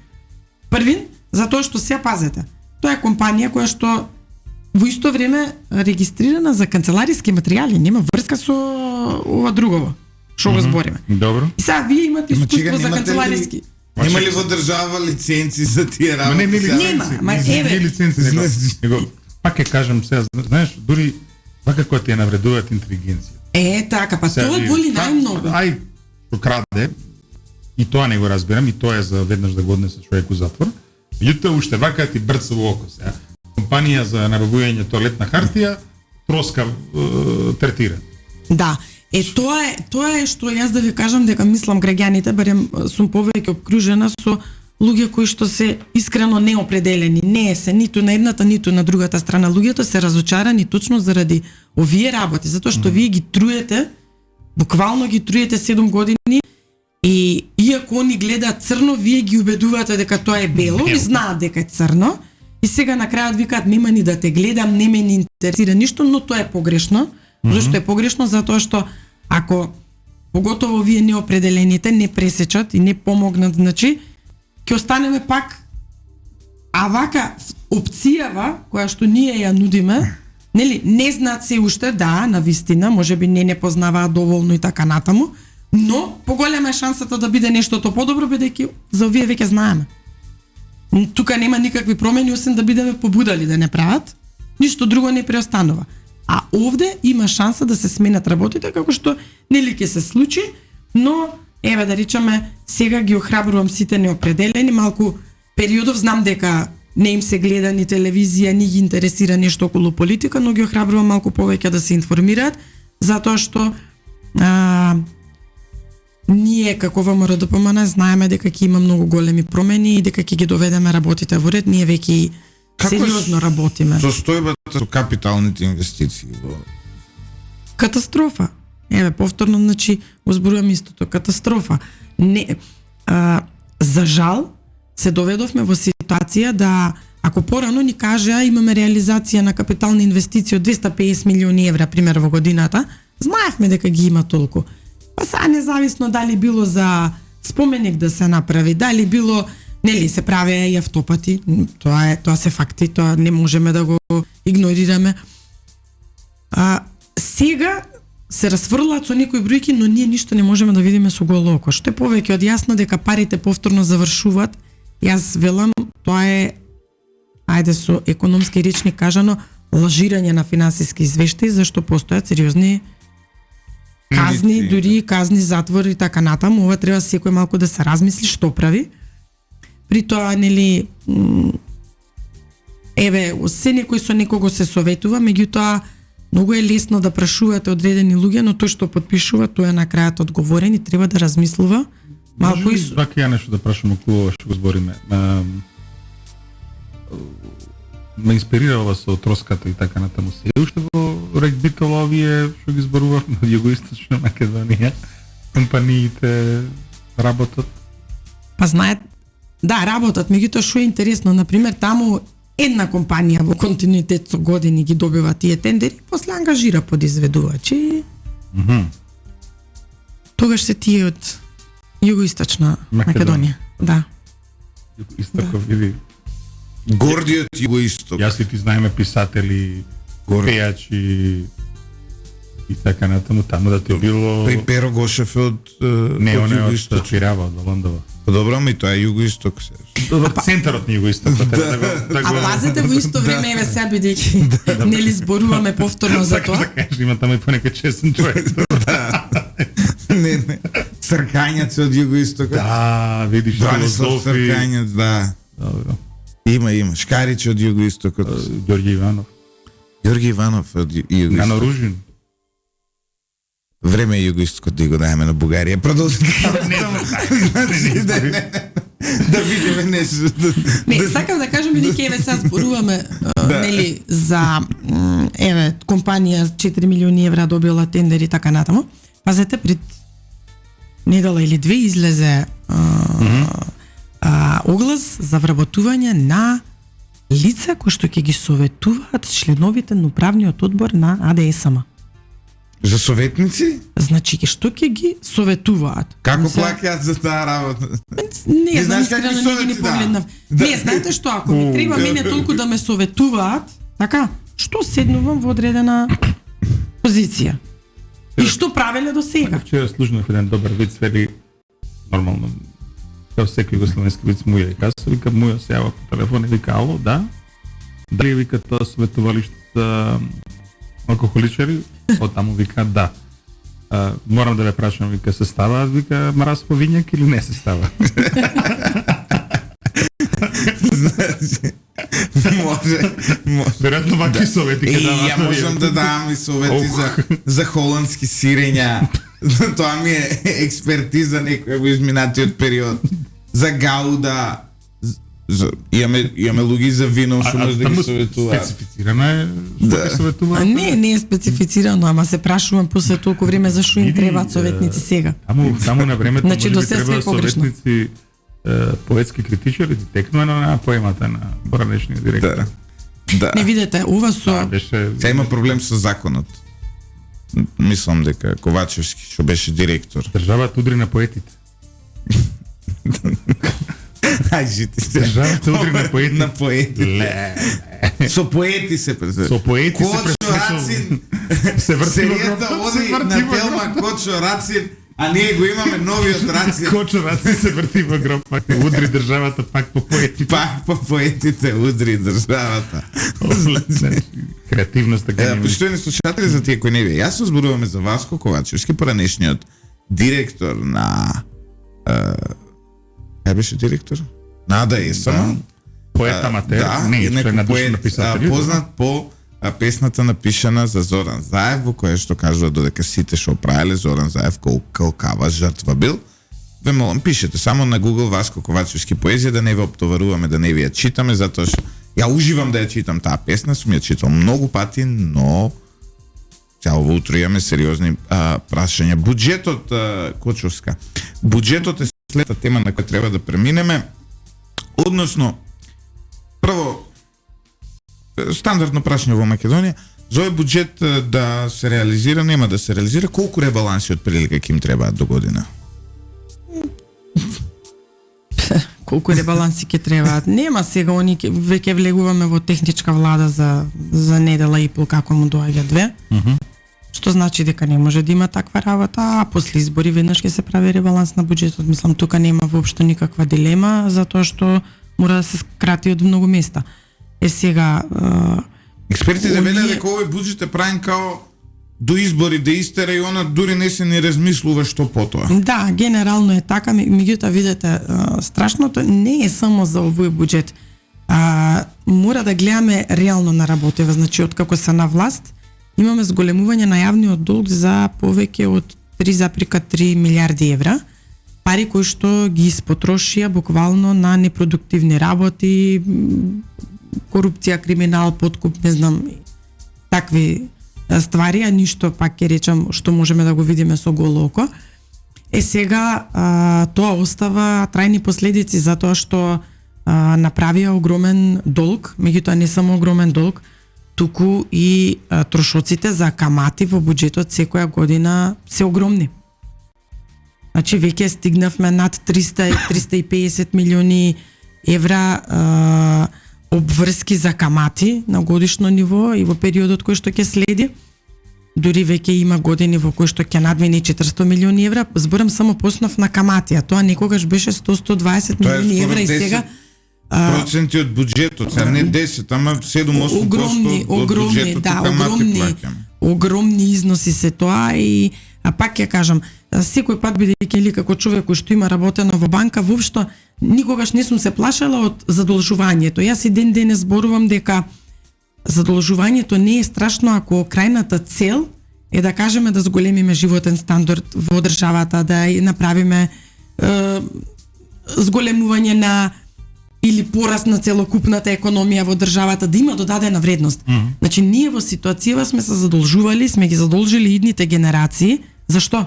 Првин, затоа што се пазете. Тоа е компанија која што во исто време регистрирана за канцелариски материјали, нема врска со ова другово што го збориме. Добро. И сега вие имате искуство за канцелариски. Нема ли во држава лиценци за тие работи? Нема, ма еве. Лиценци, него. Пак ќе кажам сега, знаеш, дури вака кога ти ја навредуваат интелигенција. Така, па тоа боли најмногу. Ај, што краде, и тоа не го разбирам, и тоа е за веднаш да го однесе човек у затвор. Меѓутоа уште вака ти брца во око сега. Компанија за набавување тоалетна хартија троска третира. Да. Тоа е што јас да ви кажам дека мислам граѓаните, барем сум повеќе обкружена со луѓе кои што се искрено неопределени. Не е се ниту на едната, ниту на другата страна. Луѓето се разочарани точно заради овие работи, затоа што вие ги труете, буквално ги труете 7 години и иако они гледаат црно, вие ги убедувате дека тоа е бело и знаат дека е црно. И сега на крајот викаат нема ни да те гледам, не ме ни интересира ништо, но тоа е погрешно. Зошто е погрешно? Затоа што ако поготово вие неопределените не пресечат и не помогнат, значи ќе останеме пак, а вака опцијава која што ние ја нудиме, нели, не знаат се уште, да, навистина, можеби не познаваат доволно и така натаму, но поголема е шансата да биде нештото подобро, бидејќи за овие веќе знаеме. Тука нема никакви промени, освен да бидеме побудали да не прават, ништо друго не преостанува. А овде има шанса да се сменат работите, како што нели ќе се случи, но еве да речеме сега ги охрабрувам сите неопределени, малку периодов знам дека не им се гледа ни телевизија, ни ги интересира нешто околу политика, но ги охрабрувам малку повеќе да се информираат, затоа што ние како ВМРО-ДПМН знаеме дека ќе има многу големи промени и дека ќе ги доведеме работите во ред, ние веќе сериозно работиме. Состојбата со капиталните инвестиции во катастрофа. Еве повторно, значи, го зборувам истото, катастрофа. Не, за жал се доведовме во ситуација да ако порано ни кажа имаме реализација на капитални инвестиции од 250 милиони евра пример во годината, знаевме дека ги има толку. Па сега независно дали било за споменик да се направи, дали било нели се прави и автопати, тоа се факти, тоа не можеме да го игнорираме. Сега се расфрлаат со некои бројки, но ние ништо не можеме да видиме со голо око. Што е повеќе од јасно дека парите повторно завршуваат, јас велам, тоа е, ајде со економски речник кажано, лажирање на финансиски извештаи, зашто постојат сериозни казни, дури казни, затвор и така натаму. Ова треба секој малку да се размисли што прави. При тоа, нели, еве, се некој со некого се советува, меѓутоа, многу е лесно да прашувате одредени луѓе, но тој што подпишува, тој е на крајот одговорен и треба да размислува. Малку и вака ја нешто да прашам околу ова што го збориме. Ме инспирирала со троската и така натаму се. Уште во регбито овие што ги зборувавме од Југоисточна Македонија, компаниите работат. Па знаат, да, работат, меѓутоа што е интересно, например, таму една компанија во континуитет со години ги добива тие тендери, после ангажира подизведувачи. Тогаш се тие од Југоисточна Македонија. Да. Истоков види. Гордиот Југоисток. Јас и ти знаеме писатели, пејачи и така натаму, таму да ти било... При Перо Гошев од не, он е од Чирава, од Лондова. Добро, ами тоа е Југоисток се. Центарот на Југоисток. А пазете во исто време, еве сега бидејќи нели зборуваме повторно за тоа. Има таму и понекој честен човек. Не. Цркањац од Југоистокот. Да, видиш, Бранислав Цркањац, да. Добро. Има. Шкарич од Југоистокот. Ѓорѓе Иванов. Ѓорѓе Иванов од Југоистокот. Нано Ружин. Време е Југоистокот да го даеме на Бугарија. Продолжи. Да видиме нешто. Не, сакам да кажам бидејќи еве сега зборуваме нели за еве компанија 4 милиони евра добила тендери и така натаму. пазете, пред недела или две излезе оглас за вработување на лица кои што ќе ги советуваат членовите на управниот одбор на АДСМ. За советници? Значи, што ќе ги советуваат? Како За- плаќаат за таа работа? Не, знам, знаеш какви искрено не ги совети погледнав. да. Не, знаете што, ако ми треба мене толку да ме советуваат, така, што седнувам во одредена позиција? И што правеле до сега? Вчера слушнав еден добар виц, вели нормално, као секој југословенски виц Муја и каса, вика Муја се јава по телефон и вика ало, да? Дали вика тоа советувалиште за алкохоличари? Оттаму вика да. Морам да ве прашам, вика се става, вика мраз по вињак или не се става? Значи, може. Веројатно вакви совети ќе дават. Ја можам да давам и совети за холандски сирења. Тоа ми е експертиза некоја во изминатиот период. За гауда. Имаме луѓе за вино што може да ги советуваат. Специфицирано е што ќе советуваат. Не е специфицирано, ама се прашувам после толку време зашо им требаат советници сега. Таму на времето Значи, може до би сега треба све е погрешно. советници поетски критичари ти текнува на поемата на поранешниот директор. Да. Не видете, ова со Беше Сега има проблем со законот. Мислам дека Ковачевски, што беше директор. државата удри на поетите. Ај, жити се. Државата удри на поетите. На поети. Со поети се Со поети се Кочо Рацин. се врти во Серијата гроб. оди на Телма Кочо Рацин, а ние го имаме новиот Рацин. Кочо Рацин се врти во гроб, пак удри државата пак по поетите. Пак по поетите удри државата. Значи, креативноста кај нив. Поштоени слушатели, за тие кои не ви, јас зборуваме за Васко Ковачевски, поранешниот директор на кај беше директор? На АДСМ. Поет аматер, Да, не, и што е некој надушен поет, писател. познат по песната напишана за Зоран Заев, во која што кажува додека сите што правеле, Зоран Заев калкава жртва бил. Ве молам, пишете само на Google Васко Ковачевски поезија, да не ве оптоваруваме, да не ви ја читаме, затоа што ја уживам да ја читам таа песна, сум ја читал многу пати, но цяло утро имаме сериозни прашања. Буџетот, Кочовска. Буџетот е следната тема на која треба да преминеме. Односно, прво, стандардно прашање во Македонија, за овој буџет да се реализира, нема да се реализира, колку ребаланси од прилика ќе им требаат до година? колку ребаланси ќе требаат. Нема сега, веќе влегуваме во техничка влада за недела и пол како му доаѓа две. Што значи дека не може да има таква работа, а после избори веднаш ќе се прави ребаланс на буџетот. Мислам, тука нема воопшто никаква дилема, затоа што мора да се скрати од многу места. Сега Експертите оние- велеа дека овој буџет е правен као до избори да истера и она дури не се не размислува што потоа. да, генерално е така, меѓутоа видете, страшното не е само за овој буџет. Мора да гледаме реално на работева, значи откако се на власт, имаме зголемување на јавниот долг за повеќе од 3,3 милиарди евра, пари кои што ги испотрошија буквално на непродуктивни работи, корупција, криминал, подкуп, не знам, такви ствари, а ништо, пак ќе речам, што можеме да го видиме со голо око. Сега тоа остава трајни последици затоа што направија огромен долг, меѓутоа не само огромен долг, туку и трошоците за камати во буџетот секоја година се огромни. Значи веќе стигнавме над 300-350 милиони евра обврски за камати на годишно ниво и во периодот кој што ќе следи. Дури веќе има години во кои што ќе надмини 400 милиони евра, зборам само по основ на камати, а тоа некогаш беше 100-120 Тоа е милиони скоро евра и 10 сега проценти од буџетот, сега не 10, ама 7-8% огромни, од буџетот да, камати огромни, плаќаме. огромни износи се тоа и пак ќе кажам, секој пат бидејќи или како човек кој што има работено во банка, воопшто никогаш не сум се плашала од задолжувањето. Јас и ден денес зборувам дека задолжувањето не е страшно ако крајната цел е да кажеме да зголемиме животен стандард во државата, да ја направиме зголемување на или пораст на целокупната економија во државата, да има додадена вредност. Значи ние во ситуацијава сме се задолжували, сме ги задолжили идните генерации Зашто?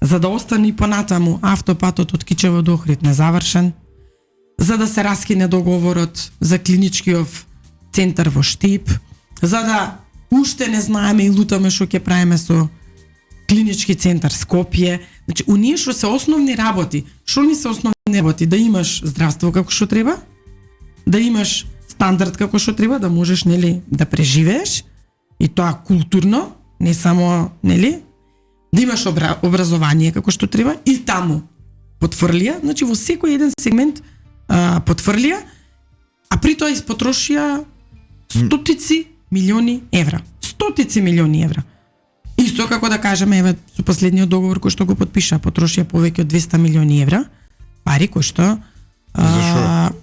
За да остане и понатаму автопатот од Кичево до Охрид незавршен, за да се раскине договорот за клиничкиов центар во Штип, за да уште не знаеме и лутаме што ќе правиме со клинички центар Скопје. Значи, оние што се основни работи, што ни се основни работи? Да имаш здравство како што треба, да имаш стандард како што треба, да можеш, нели, да преживееш, и тоа културно, не само, нели, да имаш образование како што треба, и таму потврлија, значи во секој еден сегмент потврлија, а при тоа испотрошија стотици милиони евра. Стотици милиони евра. Исто како да кажеме, еве, со последниот договор кој што го потпиша, потрошија повеќе од 200 милиони евра, пари кои што Зашо?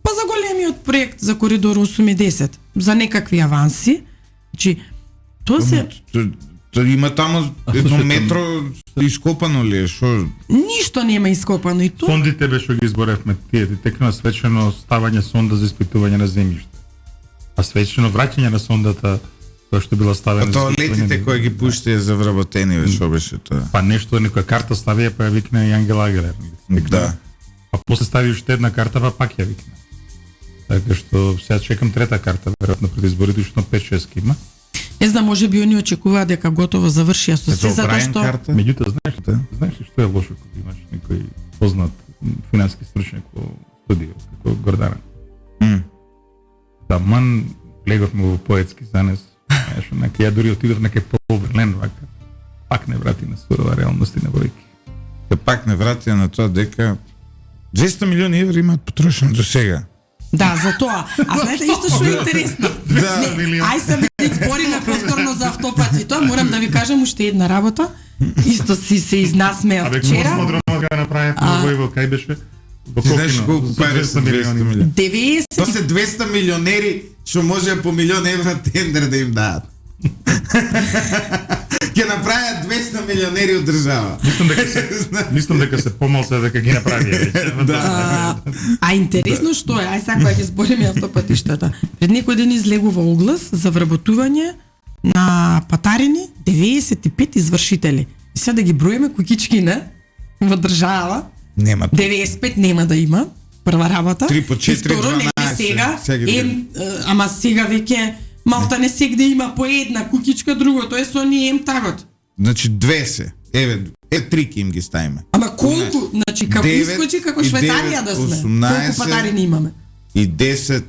па за големиот проект за коридор 8 и 10, за некакви аванси. Значи, тоа се Има таму едно метро ископано ли е, шо? ништо нема ископано и тоа. Сондите беше ги изборевме, тие текна свечено ставање сонда за испитување на земјиште. А свечено враќање на сондата која што била ставена за Тоалетите кои ги пуштија за вработени, шо беше тоа? па нешто, некоја карта ставија, па ја викна и Ангела Агелер. Да. А после стави уште една карта, па пак ја викна. Така што сега чекам трета карта, веројатно пред изборите, уште 5-6 има. Не знам, може би они очекуваат дека готово завршија со се, затоа што Меѓутоа, знаеш ли што е лошо кога имаш некој познат финански стручњак во студио, како Гордана? Таман леговме во поетски занес, знаеш, онака ја дури отидов некај поврелен вака, пак не врати на сурова реалност и на бројки. Се пак не вратија на тоа дека 200 милиони евра имаат потрошено до сега. да, за тоа. А знаете исто што е интересно. Да, Ај се веќе збориме повторно за автопати. Тоа морам да ви кажам уште една работа. Исто си се изнасме од Абе, вчера. кога смо да направи во кај беше? Во Ти знаеш колку пари се 200 милиони? 90 Тоа се 200 милионери што може по милион евра тендер да им дадат. Ќе направат 200 милионери од држава. Мислам дека се помал се дека ги направи веќе. А интересно што е, ај сега кога ќе збориме автопатиштата. Пред некој ден излегува оглас за вработување на патарини 95 извршители. И сега да ги броиме кукички, не? Во држава Нема. 95 нема да има, прва работа. 3 по 4, И второ, нели 12, сега, всеки ама сега веќе малта не сегде има по една кукичка, другото е со ние тагот. Значи 2 се. Еве, 3 ќе им ги ставиме. Ама колку, значи како 9 искочи како и Швајцарија да сме. 18 Колку патарини имаме? И 10,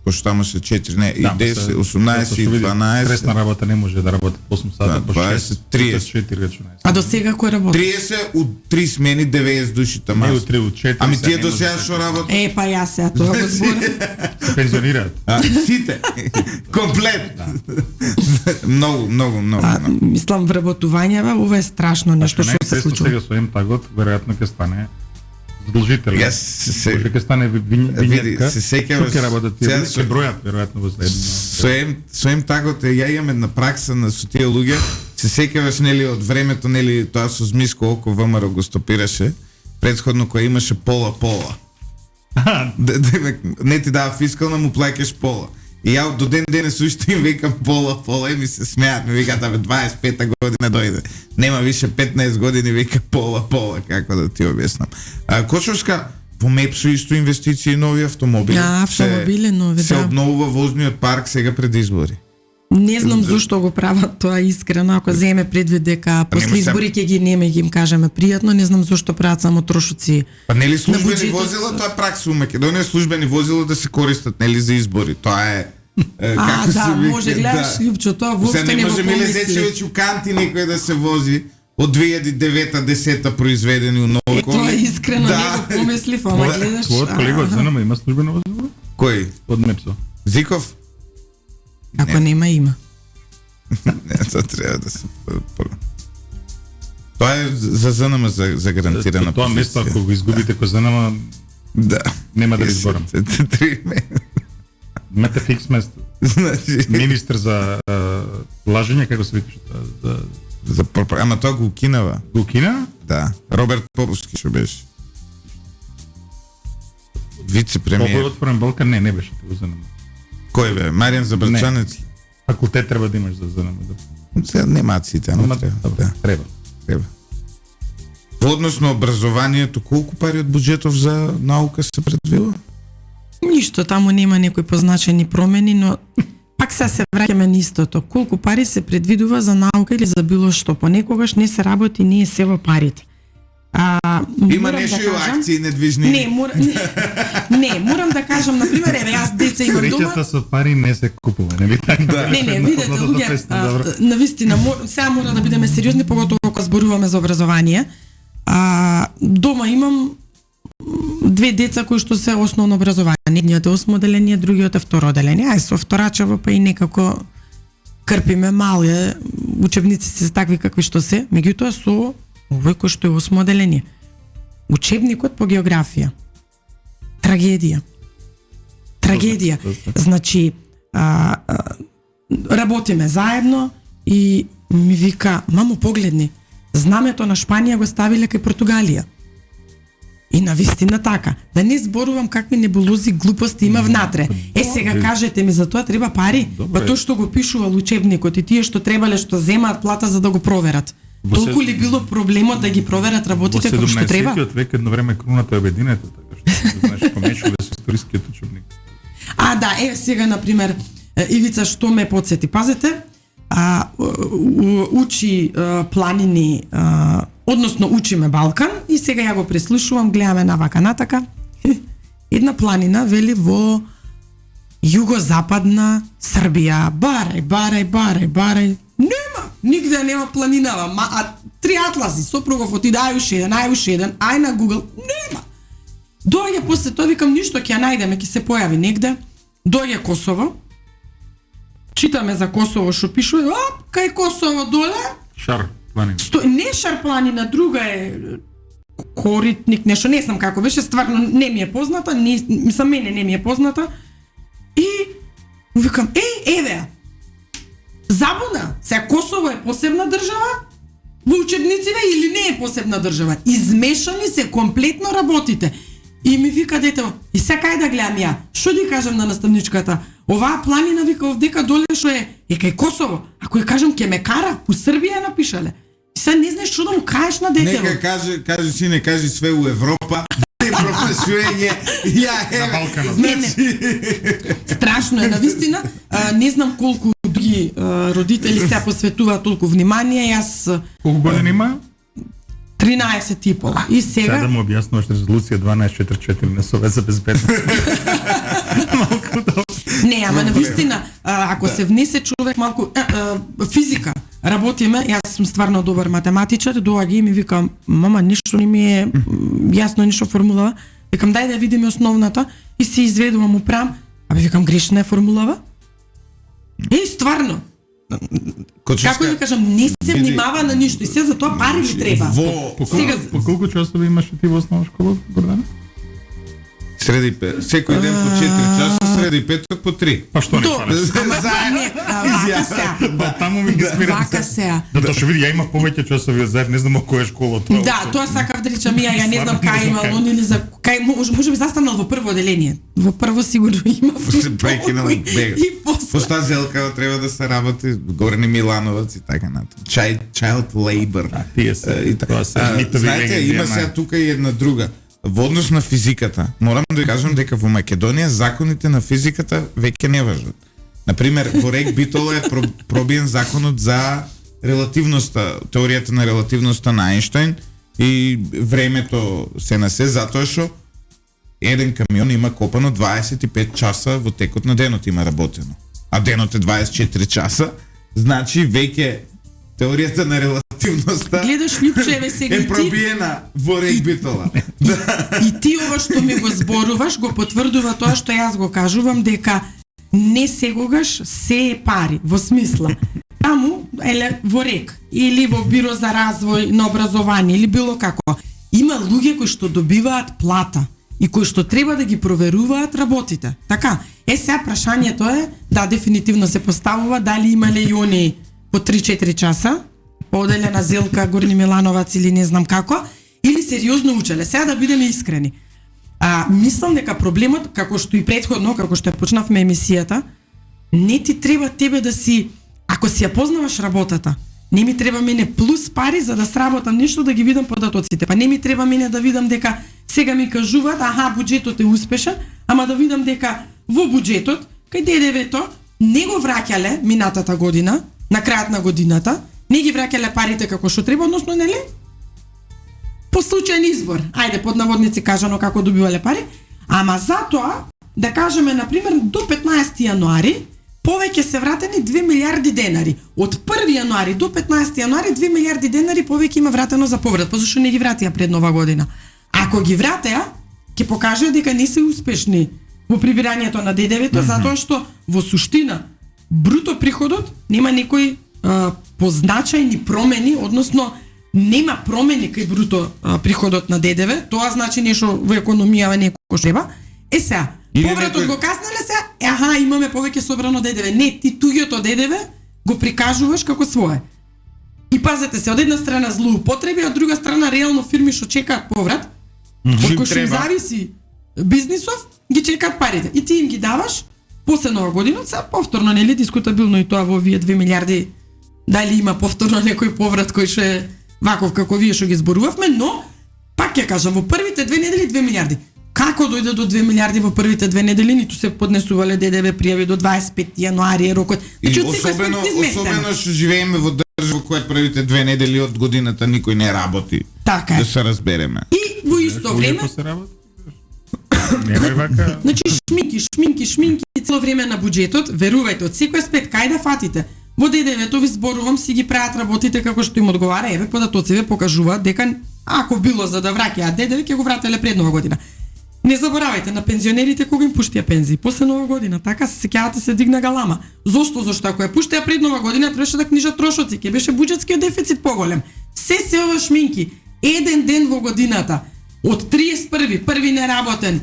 пошто тамо се 4, не, и 10, 18 и 12. Стресна работа не може да работи 8 сата, Да, по 20, 6, 30. 4 речунај. А до сега кој работи? 30 од 3 смени 90 души Не тама. од 3, од 4. Ами тие до сега што работат? Па јас сега тоа го зборам. се пензионираат. Сите. Комплет. Многу. Мислам вработувањава, ова е страшно нешто што се случува. Сега со МТАГот веројатно ќе стане задолжително. Јас се Може ќе стане винетка. се сеќаваш. Што ќе работат тие? Сега Ќе бројат веројатно во следно. Со МТАГот ја имам една пракса на со тие луѓе. Се сеќаваш, нели, од времето, нели, тоа со змиско око ВМРО го стопираше. Претходно кој имаше пола. Не ти дава фискална, му плаќаш пола. И ја до ден денес уште им викам пола и ми се смеат, ми викаат, абе 25-та година дојде. Нема више 15 години, вика пола, како да ти објаснам. Кошовска, во Мепсо исто инвестиции нови автомобили. Автомобили нови, се да. обновува возниот парк сега пред избори. Не знам зошто го прават тоа искрено, ако земе предвид дека после нема избори ќе ги нема и ги им кажеме пријатно, не знам зошто прават само трошоци. Па нели на службени буџетот. возила, тоа е пракса у Македонија, службени возила да се користат, нели, за избори. Тоа е како се вика, може гледаш, Лјупчо, тоа Се воопшто не не го може помисли. Милезечевиќ у канти некој да се вози од 2009-10 произведени у нови коли. Тоа искрено не го помислив, ама гледаш. Твојот колега од ЗНМ има службено возило? Кој? Од Мепсо. Зиков? Ако нема, има. Не, тоа треба да се... Тоа е за ЗНМ за гарантирана Тоа место, ако го изгубите кој ЗНМ, Да. нема да ви зборам. 3 Имате фикс место. Значи, Министр за лажење, како се викаше тоа? ама тоа го укинава. Го кина? Да. Роберт Поповски што беше. Овој Вице-премиер. отворен Балкан не беше тоа ЗНМ. Кој бе? Маријан Забрчанец? Факултет треба да имаш за ЗНМД. Сега немаат сите, ама Нема- треба. добро, Да, треба. треба. Во однос на образованието, колку пари од буџетов за наука се предвива? Ништо, таму нема некои позначени промени, но пак се враќаме на истото. Колку пари се предвидува за наука или за било што? Понекогаш не се работи, не е се во парите. Има нешто и акции недвижни. Морам да кажам, например, еве јас деца имам дома. Среќата со пари не се купува, не би така? Да. Не, видете, луѓе, навистина, сега мора да бидеме сериозни, поготово кога зборуваме за образование. Дома имам две деца кои што се основно образование. Едниот е 8 оделение, другиот е 2 оделение. Ај со вторачево па и некако крпиме мале учебниците се такви какви што се, меѓутоа со овој кој што е 8 оделение. Учебникот по географија. Трагедија. Значи, работиме заедно и ми вика, мамо, погледни, знамето на Шпанија го ставиле кај Португалија. И навистина така. Да не зборувам какви небулози, глупости има внатре. Сега кажете ми, за тоа треба пари? Па тоа што го пишувал учебникот и тие што требале што земаат плата за да го проверат. Толку ли било проблемот да ги проверат работите како што треба? Во 17 век едно време круната е обединета, така што знаеш помешале со историскиот учебник. Еве сега на пример Ивица што ме потсети. Пазете, учи планини, односно учиме Балкан и сега ја го преслушувам, гледаме навака натака. Една планина вели во југозападна Србија. Барај. Нигде нема планинава. 3 атласи, сопругов отиде, ај еден, ај на Google, нема. Доаѓа после тоа, викам, ништо ќе ја најдеме, ќе се појави негде. Доаѓа Косово. Читаме за Косово што пишува, кај Косово доле. Шар планина. Не Шар планина, друга е Коритник, нешто, не знам како беше, стварно не ми е позната, мене не ми е позната. И викам, еве, забуна, сега Косово е посебна држава во учебниците или не е посебна држава. Измешани се комплетно работите. И ми вика детето, и сега кај да гледам ја? Што ти кажам на наставничката? Оваа планина вика овдека доле што е кај Косово. Ако ја кажам ќе ме кара, у Србија напишале. И сега не знаеш што да му кажеш на детето. Нека кажи сине, кажи све у Европа. Европа свење. На Балканот. Не. Страшно е, навистина. Не знам колку други родители се посветуваат толку внимание. Јас Колку години има? 13 и пол. И сега... Сега да му објаснуваш резолуција 1244 на Совет за безбедност. Малку да... Не, ама навистина, ако се внесе човек малку... физика, работиме, јас сум стварно добар математичар, доаѓа и ми викам, мама, ништо не ми е јасно, ништо формулава. Викам, дај да видиме основната и се изведувам, управам. Викам, грешна е формулава? Стварно. Како да кажам, не се внимава на ништо и се за тоа пари ли треба? По колку часови имаше ти во основна школа, Гордане? Секој ден по 4 часа, среди петок по 3. Па што не фанеш? Вака сега. Таму ми ги спирам. Вака сега. Да, што види, ја имав повеќе часови заед, не знам која школа тоа. Да, тоа сакав да речам ја не знам кај имал, он или за кај може би застанал во прво оделение. Во прво сигурно имав. Прекинал бега. Поста Зелкава треба да се работи, Горни Милановац и така натаму. Child labor. Тие се. Тоа се митови. Знаете, има сега тука и една друга. Во однос на физиката, морам да ви кажам дека во Македонија законите на физиката веќе не важат. Например, во Рек Битола е пробиен законот за релативноста, теоријата на релативноста на Ајнштајн и времето се на се, затоа што еден камион има копано 25 часа во текот на денот има работено. А денот е 24 часа, значи веќе теоријата на релативноста гледаш Лјупчеве сега е пробиена во Рек Битола. И ти ова што ми го зборуваш го потврдува тоа што јас го кажувам, дека не сегогаш се е пари, во смисла. Таму, во Рек, или во Биро за развој на образование, или било како, има луѓе кои што добиваат плата и кои што треба да ги проверуваат работите. Така, сега прашањето е, да, дефинитивно се поставува, дали имале и они по 3-4 часа, поделена Зелка, Горни Милановац или не знам како, или сериозно учеле. Сега да бидеме искрени. Мислам дека проблемот, како што и претходно, како што ја почнавме емисијата, Не ти треба тебе да си, ако си ја познаваш работата, не ми треба мене плюс пари за да сработам нешто да ги видам податоците. Па не ми треба мене да видам дека сега ми кажуваат, аха, буџетот е успешен, ама да видам дека во буџетот, кај ДДВ-то, не го враќале минатата година, на крајот на годината, не ги враќале парите како што треба, односно, нели? По случаен избор, ајде под наводници кажано како добивале пари, ама затоа, да кажеме, например, до 15 јануари, повеќе се вратени 2 милиарди денари. Од 1 јануари до 15 јануари 2 милиарди денари повеќе има вратено за поврат, па зашто не ги вратија пред Нова година? Ако ги вратеа, ќе покажува дека не се успешни во прибирањето на ДДВ-то, затоа што во суштина бруто приходот нема некои позначајни промени, односно нема промени кај бруто приходот на ДДВ, тоа значи нешто во економијава некој треба. Сега, повратот го каснеле се, аха, имаме повеќе собрано ДДВ. Не, ти туѓото ДДВ го прикажуваш како свое. И пазете се, од една страна злоупотреби, од друга страна реално фирми што чекаат поврат, од кој што им зависи бизнисов, ги чекаат парите. И ти им ги даваш после Нова година, се повторно, нели, дискутабилно и тоа во овие 2 милиарди, дали има повторно некој поврат кој што е ваков како вие што ги зборувавме, но, пак ја кажам, во првите 2 недели 2 милиарди. Како дојде до 2 милиарди во првите 2 недели, ниту се поднесувале ДДВ пријави до 25 јануари е рокот. Значи, особено што живееме во држава која првите 2 недели од годината никој не работи. Така е. Да се разбереме. И во исто време Нема вака. Значи шминки цело време на буџетот, верувајте, од секој аспект кај да фатите. Во ДДВ-то ви зборувам, си ги прават работите како што им одговара, еве податоците покажуваат дека ако било за да враќаат ДДВ, ќе го врателе пред Нова година. Не заборавајте на пензионерите кога им пуштија пензии после Нова година, така се сеќавате се дигна галама. Зошто ако ја пуштија пред Нова година требаше да книжат трошоци, ќе беше буџетскиот дефицит поголем. Се ова шминки, еден ден во годината, од 31, први неработен,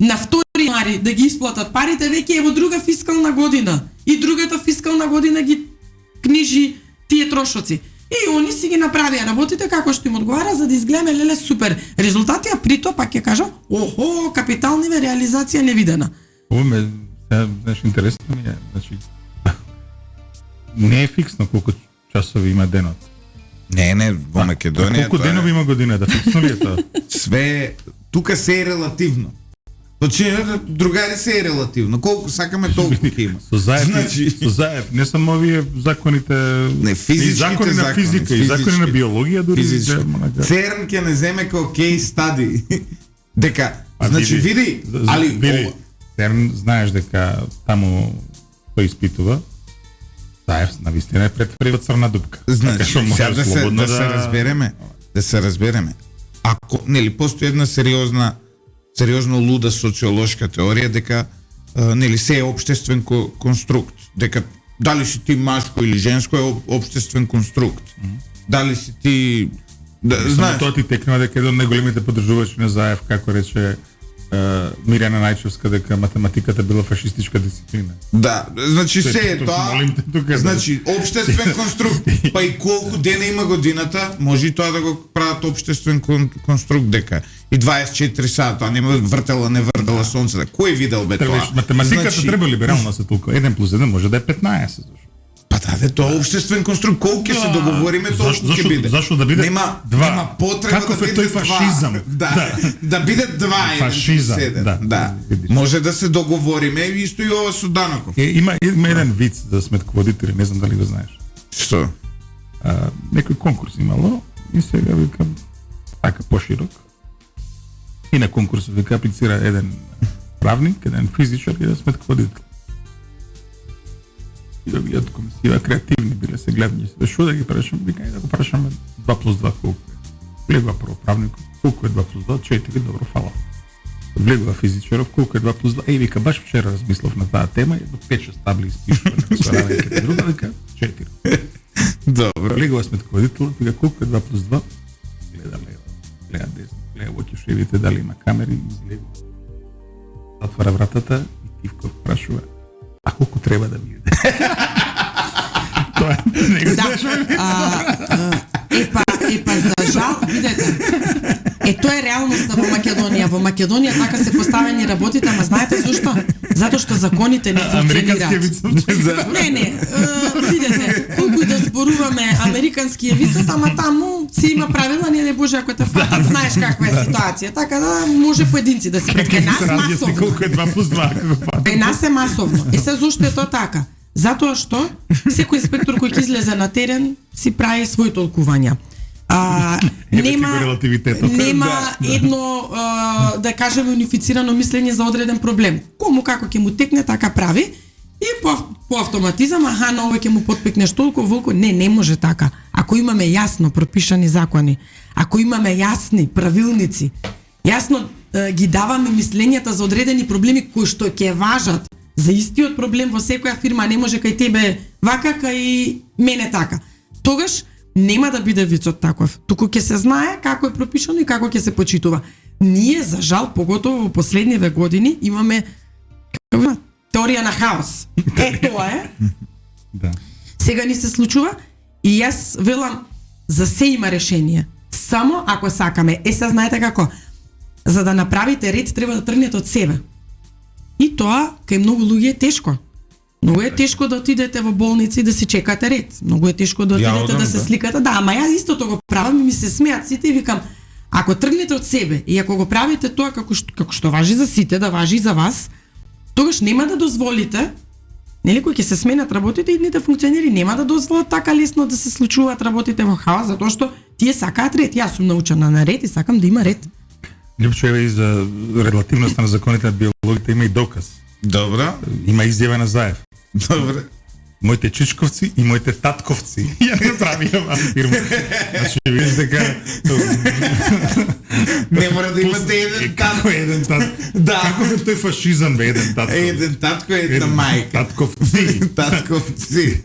на 2 јануари да ги исплатат парите, веќе е во друга фискална година. И другата фискална година ги книжи тие трошоци. И они си ги направија работите како што им одговара за да изгледаме леле супер резултати, а при тоа пак ќе кажа, охо, капиталнива реализација невидена. Ова ме, знаеш, интересно ми е, значи, не е фиксно колку часови има денот. Не, во Македонија. Колку денови има годината, фиксно ли е тоа? Све, тука се е релативно. Значи, другари се е релативно. Колку сакаме толку ќе има. Со заев, не само овие законите, не физичките закони на физика и закони на биологија дури. ЦЕРН ќе не земе како кейс стади. Дека, значи види, ЦЕРН знаеш дека таму тој испитува. Заев навистина е претвори во црна дупка. Значи, сега да се разбереме. Ако, нели, постои една сериозно луда социолошка теорија дека нели се е општествен конструкт, дека дали си ти машко или женско е општествен конструкт. Дали си ти знаеш, тоа ти текнува дека еден од најголемите поддржувачи на Заев, како рече Мирјана Најчевска, дека математиката била фашистичка дисциплина. Да, значи се е тоа. Значи општествен конструкт, па и колку дена има годината, може и тоа да го прават општествен конструкт дека и 24 сата, нема вртела, не вртела сонцето. Кој видел бе тоа? Математиката треба либерална се толку. 1 плюс 1 може да е 15. Па да, тоа општествен конструкт, колку ќе се договориме, толку ќе биде. Зашто да биде? Нема потреба каков да биде тој фашизам. Да биде 2 фашизам. Да. Може да се договориме и исто и ова со Даноков. Има еден виц за сметководители, не знам дали го знаеш. Што? Некој конкурс имало и сега викам така поширок. И на конкурсот вика аплицира еден правник, еден физичар и еден сметководител. И овие од комисија креативни биле се гледни. Што да ги прашам? Вика, да го прашаме 2 плюс 2 колку е. Влегува прво правникот, колку е 2 плюс 2? 4, добро, фала. Влегува физичаров, колку е 2 плюс 2? Вика, баш вчера размислов на таа тема, едно 5-6 табли испишува на соравањето, друга вика, 4. Добро. Влегува сметководителот, вика, колку е 2 плюс 2? Гледа лево, гледа десно, гледа во кишевите, дали има камери, изгледа. Отвара вратата и Тивков прашува, а колку треба да биде? Тоа не го знаеш. Епа, за жал, видете, Тоа е реалноста во Македонија. Во Македонија така се поставени работите, ама знаете зошто? Затоа што законите не функционираат. Не, видете, колку и да зборуваме американски е вицот, ама таму си има правила, не боже, ако те фатат, знаеш каква е ситуација. Така да може поединци да се пред нас масовно. Колку е 2+2? Е нас е масовно. Е се зошто е тоа така? Затоа што секој инспектор кој ќе излезе на терен си прави своји толкувања. Нема едно да кажеме унифицирано мислење за одреден проблем. Кому како ќе му текне така прави и по автоматизам на овој ќе му потпекнеш толку волку. Не може така. Ако имаме јасно пропишани закони, ако имаме јасни правилници, јасно ги даваме мислењата за одредени проблеми кои што ќе важат за истиот проблем во секоја фирма, не може кај тебе вака, кај мене така. Тогаш нема да биде вицот таков. Туку ќе се знае како е пропишано и како ќе се почитува. Ние, за жал, поготово во последниве години, имаме теорија на хаос. Тоа е. Да. Сега ни се случува и јас велам, за се има решение. Само ако сакаме. Се знаете како? За да направите ред, треба да тргнете од себе. И тоа, кај многу луѓе е тешко. Многу е тешко да отидете во болница и да си чекате ред. Многу е тешко да отидете да се сликате. Да, ама ја истото го правам и ми се смеат сите и викам, ако тргнете од себе и ако го правите тоа како што важи за сите, да важи и за вас, тогаш нема да дозволите, нели, кои ќе се сменат работите и идните функционери нема да дозволат така лесно да се случуваат работите во хаос, затоа што тие сакаат ред. Јас сум научена на ред и сакам да има ред. Лјупчо, еве и за релативноста на законите на биологията има и доказ. Добро. Има изјава на Заев. Добре. Моите чичковци и моите татковци ја направија фирма. Значи, видиш дека не мора да имате еден татко. Како еден татко? Да. Како е тој фашизам бе еден татко? Еден татко и една мајка. Татковци. Татковци.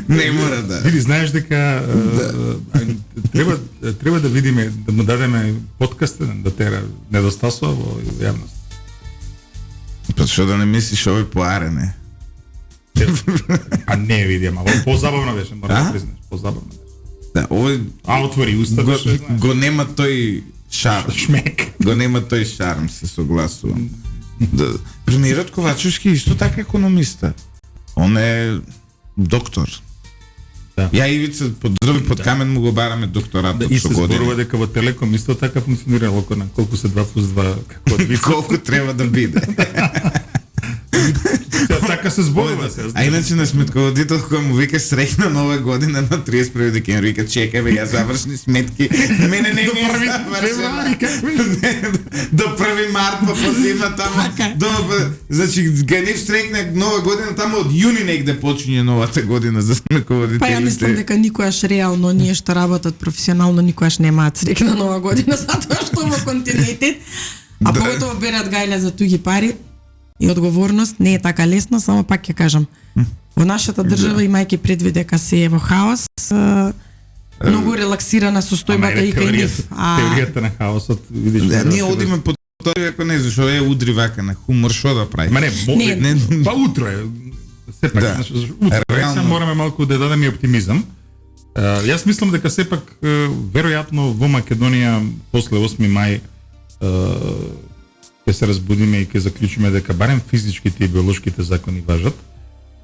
Не мора да. Види, знаеш дека треба да видиме, да му дадеме подкаст да тера недостасува во јавност. Па што да не мислиш овој поарене? А не види, ама позабавно беше, мора да признаш, позабавно беше. Да, овој отвори уста беше. Го нема тој шарм. Шмек. Го нема тој шарм, се согласувам. Да, премиерот Ковачевски исто така економиста. Он е доктор. Да. Ја Ивица под дрви под камен му го бараме докторатот и со се години. зборува дека во Телеком исто така функционирало колку се 2+2 како од Колку треба да биде. Така се зборува се. А иначе на сметководител кој му вика среќна нова година на 31 декември, вика чекај бе, ја завршни сметки. Мене не ми е завршено. До 1 март па позима таму. Значи ганив среќна нова година таму од јуни негде почиње новата година за сметководителите. Па ја мислам дека никогаш реално ние што работат професионално никогаш немаат среќна нова година затоа што во континуитет, а поготово берат гајле за туѓи пари. И одговорност не е така лесно, само пак ќе кажам. Во нашата држава, имајќи предвид дека се е во хаос, многу релаксирана состојбата и кај нив. Теоријата на хаосот, видиш. Да, ние одиме по тоа, ако не зашо е удри вака на хумор, шо да прави? Ма не, па утро е. Сепак, утро мораме малку да дадеме оптимизам. Јас мислам дека сепак веројатно во Македонија после 8 мај ќе се разбудиме и ќе заклучиме дека барем физичките и биолошките закони важат,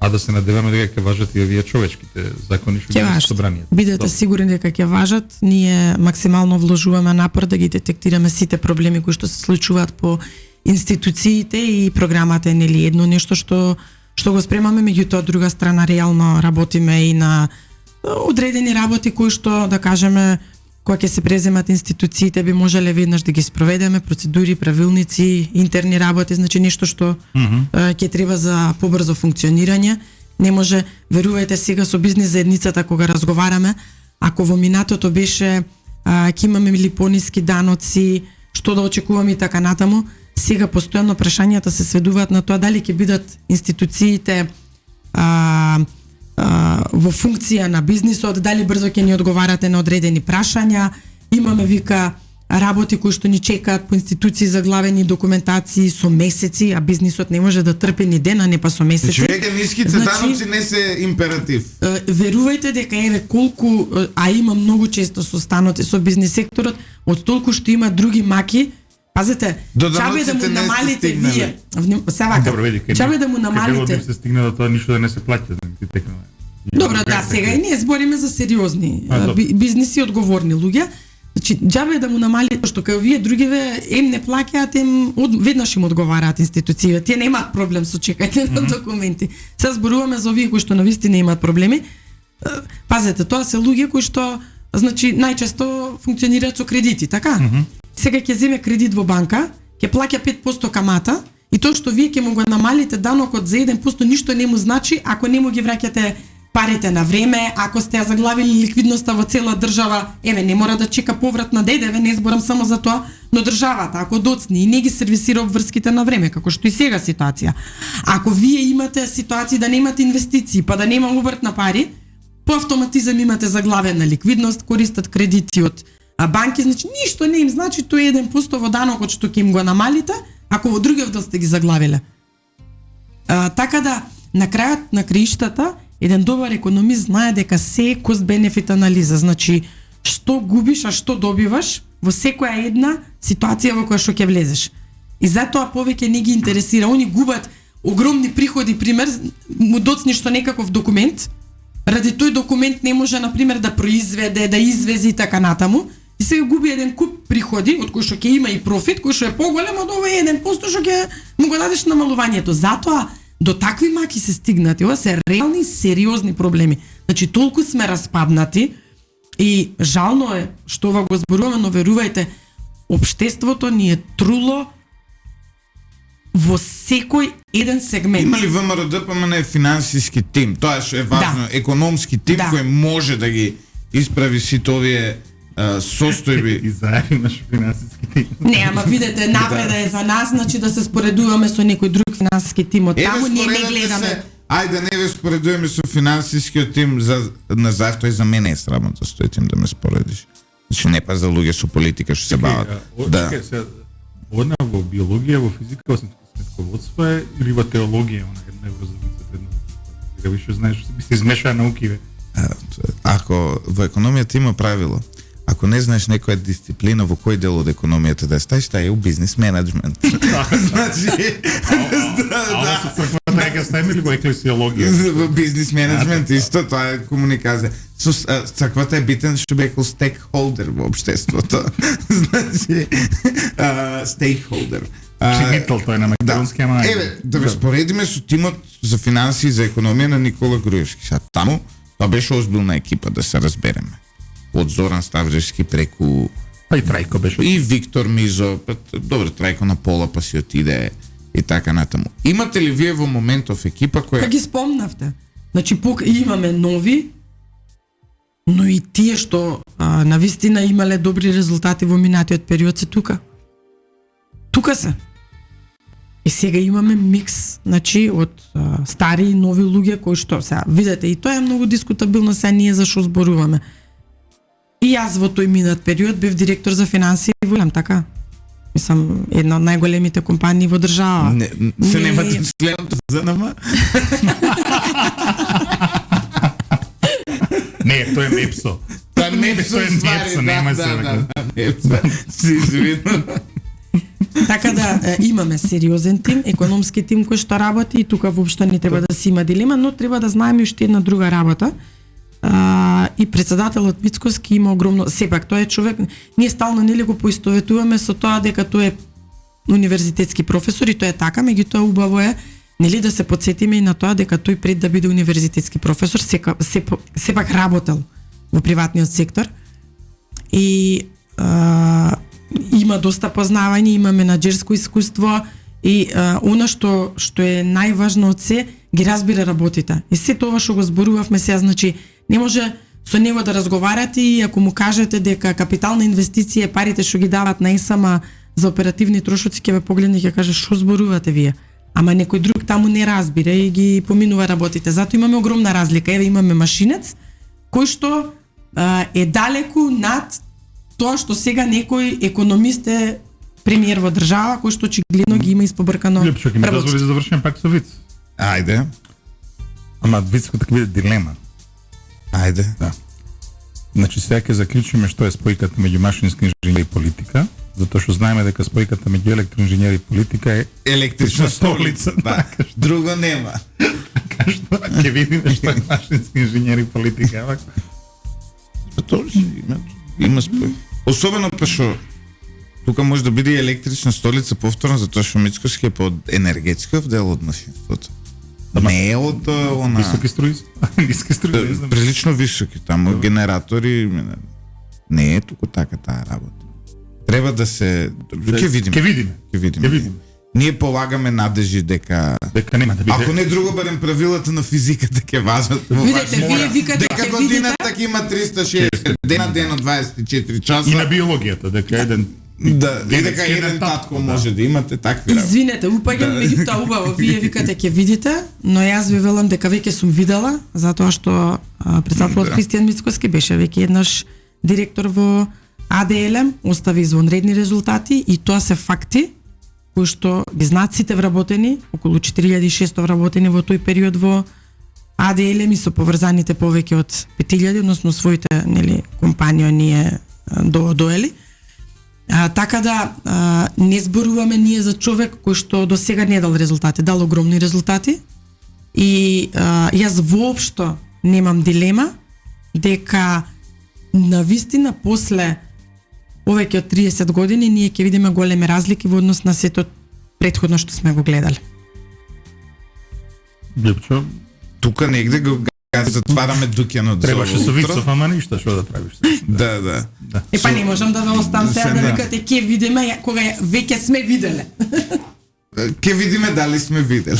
а да се надеваме дека ќе важат и овие човечките закони што ги собраниот. Бидете сигурни дека ќе важат. Ние максимално вложуваме напор да ги детектираме сите проблеми кои што се случуваат по институциите и програмата е нели едно нешто што го спремаме, меѓутоа од друга страна реално работиме и на одредени работи кои што да кажеме кога ќе се преземат институциите би можеле веднаш да ги спроведеме, процедури, правилници, интерни работи, значи нешто што ќе треба за побрзо функционирање. Не може, верувајте сега со бизнис заедницата кога разговараме, ако во минатото беше ќе имаме ли пониски даноци, што да очекуваме и така натаму, сега постојано прашањата се сведуваат на тоа дали ќе бидат институциите во функција на бизнисот, дали брзо ќе ни одговарате на одредени прашања. Имаме вика работи кои што ни чекаат по институции заглавени документации со месеци, а бизнисот не може да трпи ни ден, а не па со месеци. Значи веќе ниските даноци не се императив. Верувајте дека еве колку, а има многу често со станот и со бизнис секторот, од толку што има други маки, пазете, чабе да му намалите вие. Чабе да му намалите. Кај се стигне до тоа ништо да не се плаќа, да ти текне. Добро, да, сега и ние збориме за сериозни бизниси, одговорни луѓе. Значи, џабе да му намалите, што кај овие другиве не плаќаат, веднаш им одговараат институциите. Тие немаат проблем со чекање на документи. Сега зборуваме за овие кои што навистина имаат проблеми. Пазете, тоа се луѓе кои што, значи, најчесто функционираат со кредити, така? Сега ќе земе кредит во банка, ќе плаќа 5% камата и тоа што вие ќе му го намалите данокот за 1% ништо не му значи ако не му ги враќате парите на време, ако сте ја заглавили ликвидноста во цела држава, не мора да чека поврат на ДДВ, не зборам само за тоа, но државата ако доцни и не ги сервисира обврските на време, како што и сега ситуација. Ако вие имате ситуации да немате инвестиции, па да нема обрт на пари, по автоматизам имате заглавена ликвидност, користат кредити од банки, значи ништо не им значи тој 1% во данокот што ќе им го намалите, ако во другиот дел сте ги заглавиле. Така да, на крајот на краиштата, еден добар економист знае дека се е кост-бенефит анализа, значи што губиш, а што добиваш во секоја една ситуација во која што ќе влезеш. И затоа повеќе не ги интересира, они губат огромни приходи, пример, му доцниш со некаков документ, ради тој документ не може, например, да произведе, да извези и така натаму, и сега губи еден куп приходи, од кој што ќе има и профит, кој што е поголем од овој 1% што ќе му го дадеш намалувањето. Затоа до такви маки се стигнати. Ова се реални, сериозни проблеми. Значи, толку сме распаднати и жално е што ова го зборуваме, но верувајте, општеството ни е труло во секој еден сегмент. Има ли ВМРО-ДПМН финансиски тим? Тоа што е важно, економски тим кој може да ги исправи сите овие состојби. И заедно имаш финансиски тим. Не, ама видете, напреда е за нас, значи да се споредуваме со некој друг финансиски тим од таму, ние не гледаме. Ајде не ве споредуваме со финансискиот тим на заштој за мене е срамота со тој тим да ме споредиш. Значи не па за луѓе со политика што се бават. Да. Одна во биологија, во физика, во сметководство е или во теологија, она неврозавица предно. Сега више знаеш, се измешаа наукиве. Ако во економијата има правило, ако не знаеш некоја дисциплина во кој дел од економијата да стаиш, таа е у бизнис менеджмент. Значи, ова се црквата нека ставим или во еклесиологија? Во бизнис менеджмент исто, тоа е комуникација. Црквата е битен што би екол стейкхолдер во општеството. Значи, стейкхолдер. Чинител, тоа е на македонски, ама... Еве, да ве споредиме со тимот за финансии и за економија на Никола Груевски. Сега таму, тоа беше озбилна екипа, да се разбереме. Од Зоран Ставревски преку... Па и Трајко беше. И Виктор Мизо, добре, Трајко на пола па си отиде и така натаму. Имате ли вие во моментов екипа која... Па ги спомнавте. Значи, имаме нови, но и тие што навистина имале добри резултати во минатиот период се тука. Тука се. И сега имаме микс, значи, од стари и нови луѓе кои што сега видете, и тоа е многу дискутабилно, сега ние за што зборуваме. И јас во тој минат период бев директор за финансии во Илем, така? Мислам, една од најголемите компании во држава. Се немате членот за нама? Не, тоа е Мепсо. Тоа е Мепсо, нема се. Така да имаме сериозен тим, економски тим кој што работи и тука воопшто не треба да си има дилема, но треба да знаеме уште една друга работа. И председателот Мицкоски има огромно, сепак тој е човек, ние стално нели го поистоветуваме со тоа дека тој е универзитетски професор и тоа е така, меѓутоа убаво е нели да се потсетиме и на тоа дека тој пред да биде универзитетски професор сепак работел во приватниот сектор и има доста познавање, има менаџерско искуство и она што е најважно од се, ги разбира работите. И се тоа што го зборувавме сега, значи не може со него да разговарате и ако му кажете дека капитална инвестиција е парите што ги дават на ЕСМ за оперативни трошоци, ќе ве погледне и ќе каже што зборувате вие. Ама некој друг таму не разбира и ги поминува работите. Затоа имаме огромна разлика. Еве имаме машинец кој што е далеку над тоа што сега некој економист е премиер во држава кој што очигледно ги има испобркано Лепшо, ќе ми работи. дозволи да завршим пак со виц. Ајде, Ама вицката ќе биде дилема. ајде. Да. Значи сега ќе заклучиме што е спојката меѓу машинска инженерија и политика, затоа што знаеме дека спојката меѓу електроинженерија и политика е Електрична столица, да. Така што Друго нема. ќе видиме што е машинска инженерија и политика. Амак, Па тоа си има спој. Особено па што тука може да биде и електрична столица повторно затоа што Мицкоски е под енергетскиот дел од машинството. Не е од она високи струи, ниски струи, не знам. прилично високи таму генератори не е туку така таа работа. Треба да се ќе видиме. Ќе видиме. Ќе видиме. Ќе видиме. Ние полагаме надежи дека Дека нема да биде. ако не друго барем правилата на физиката ќе важат. во Видете, ваш- вие викате дека ќе видите, годината ќе има 360 дена, ден од 24 часа. И на биологијата, дека еден Да, и дека генетски еден еден татко татко, може да имате такви работи. извинете, упаѓам, меѓутоа убаво, вие викате ќе видите, но јас ви велам дека веќе сум видела, затоа што председателот Да. Христијан Мицкоски беше веќе еднаш директор во АДЛМ, остави извонредни резултати и тоа се факти кои што ги знаат сите вработени, околу 4600 вработени во тој период во АДЛМ и со поврзаните повеќе од 5000, односно своите нели компанија ние доели. Така да не зборуваме ние за човек кој што до сега не дал резултати, дал огромни резултати и јас воопшто немам дилема дека на вистина после повеќе од 30 години ние ќе видиме големи разлики во однос на сето претходно што сме го гледали. Лепчо, Тука негде го затвараме дуќанот за требаше со утро. вицов, ама ништо што да правиш. Да, да. Па не можам да ве оставам сега да Да. викате ќе видиме кога веќе сме виделе. Ке видиме дали сме видели.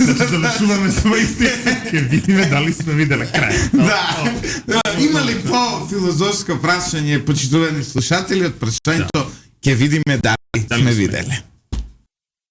Завршуваме со исти. Ќе видиме дали сме виделе крај. Да. Има ли по-филозофско прашање, почитувани слушатели, од прашањето ке видиме дали сме видели.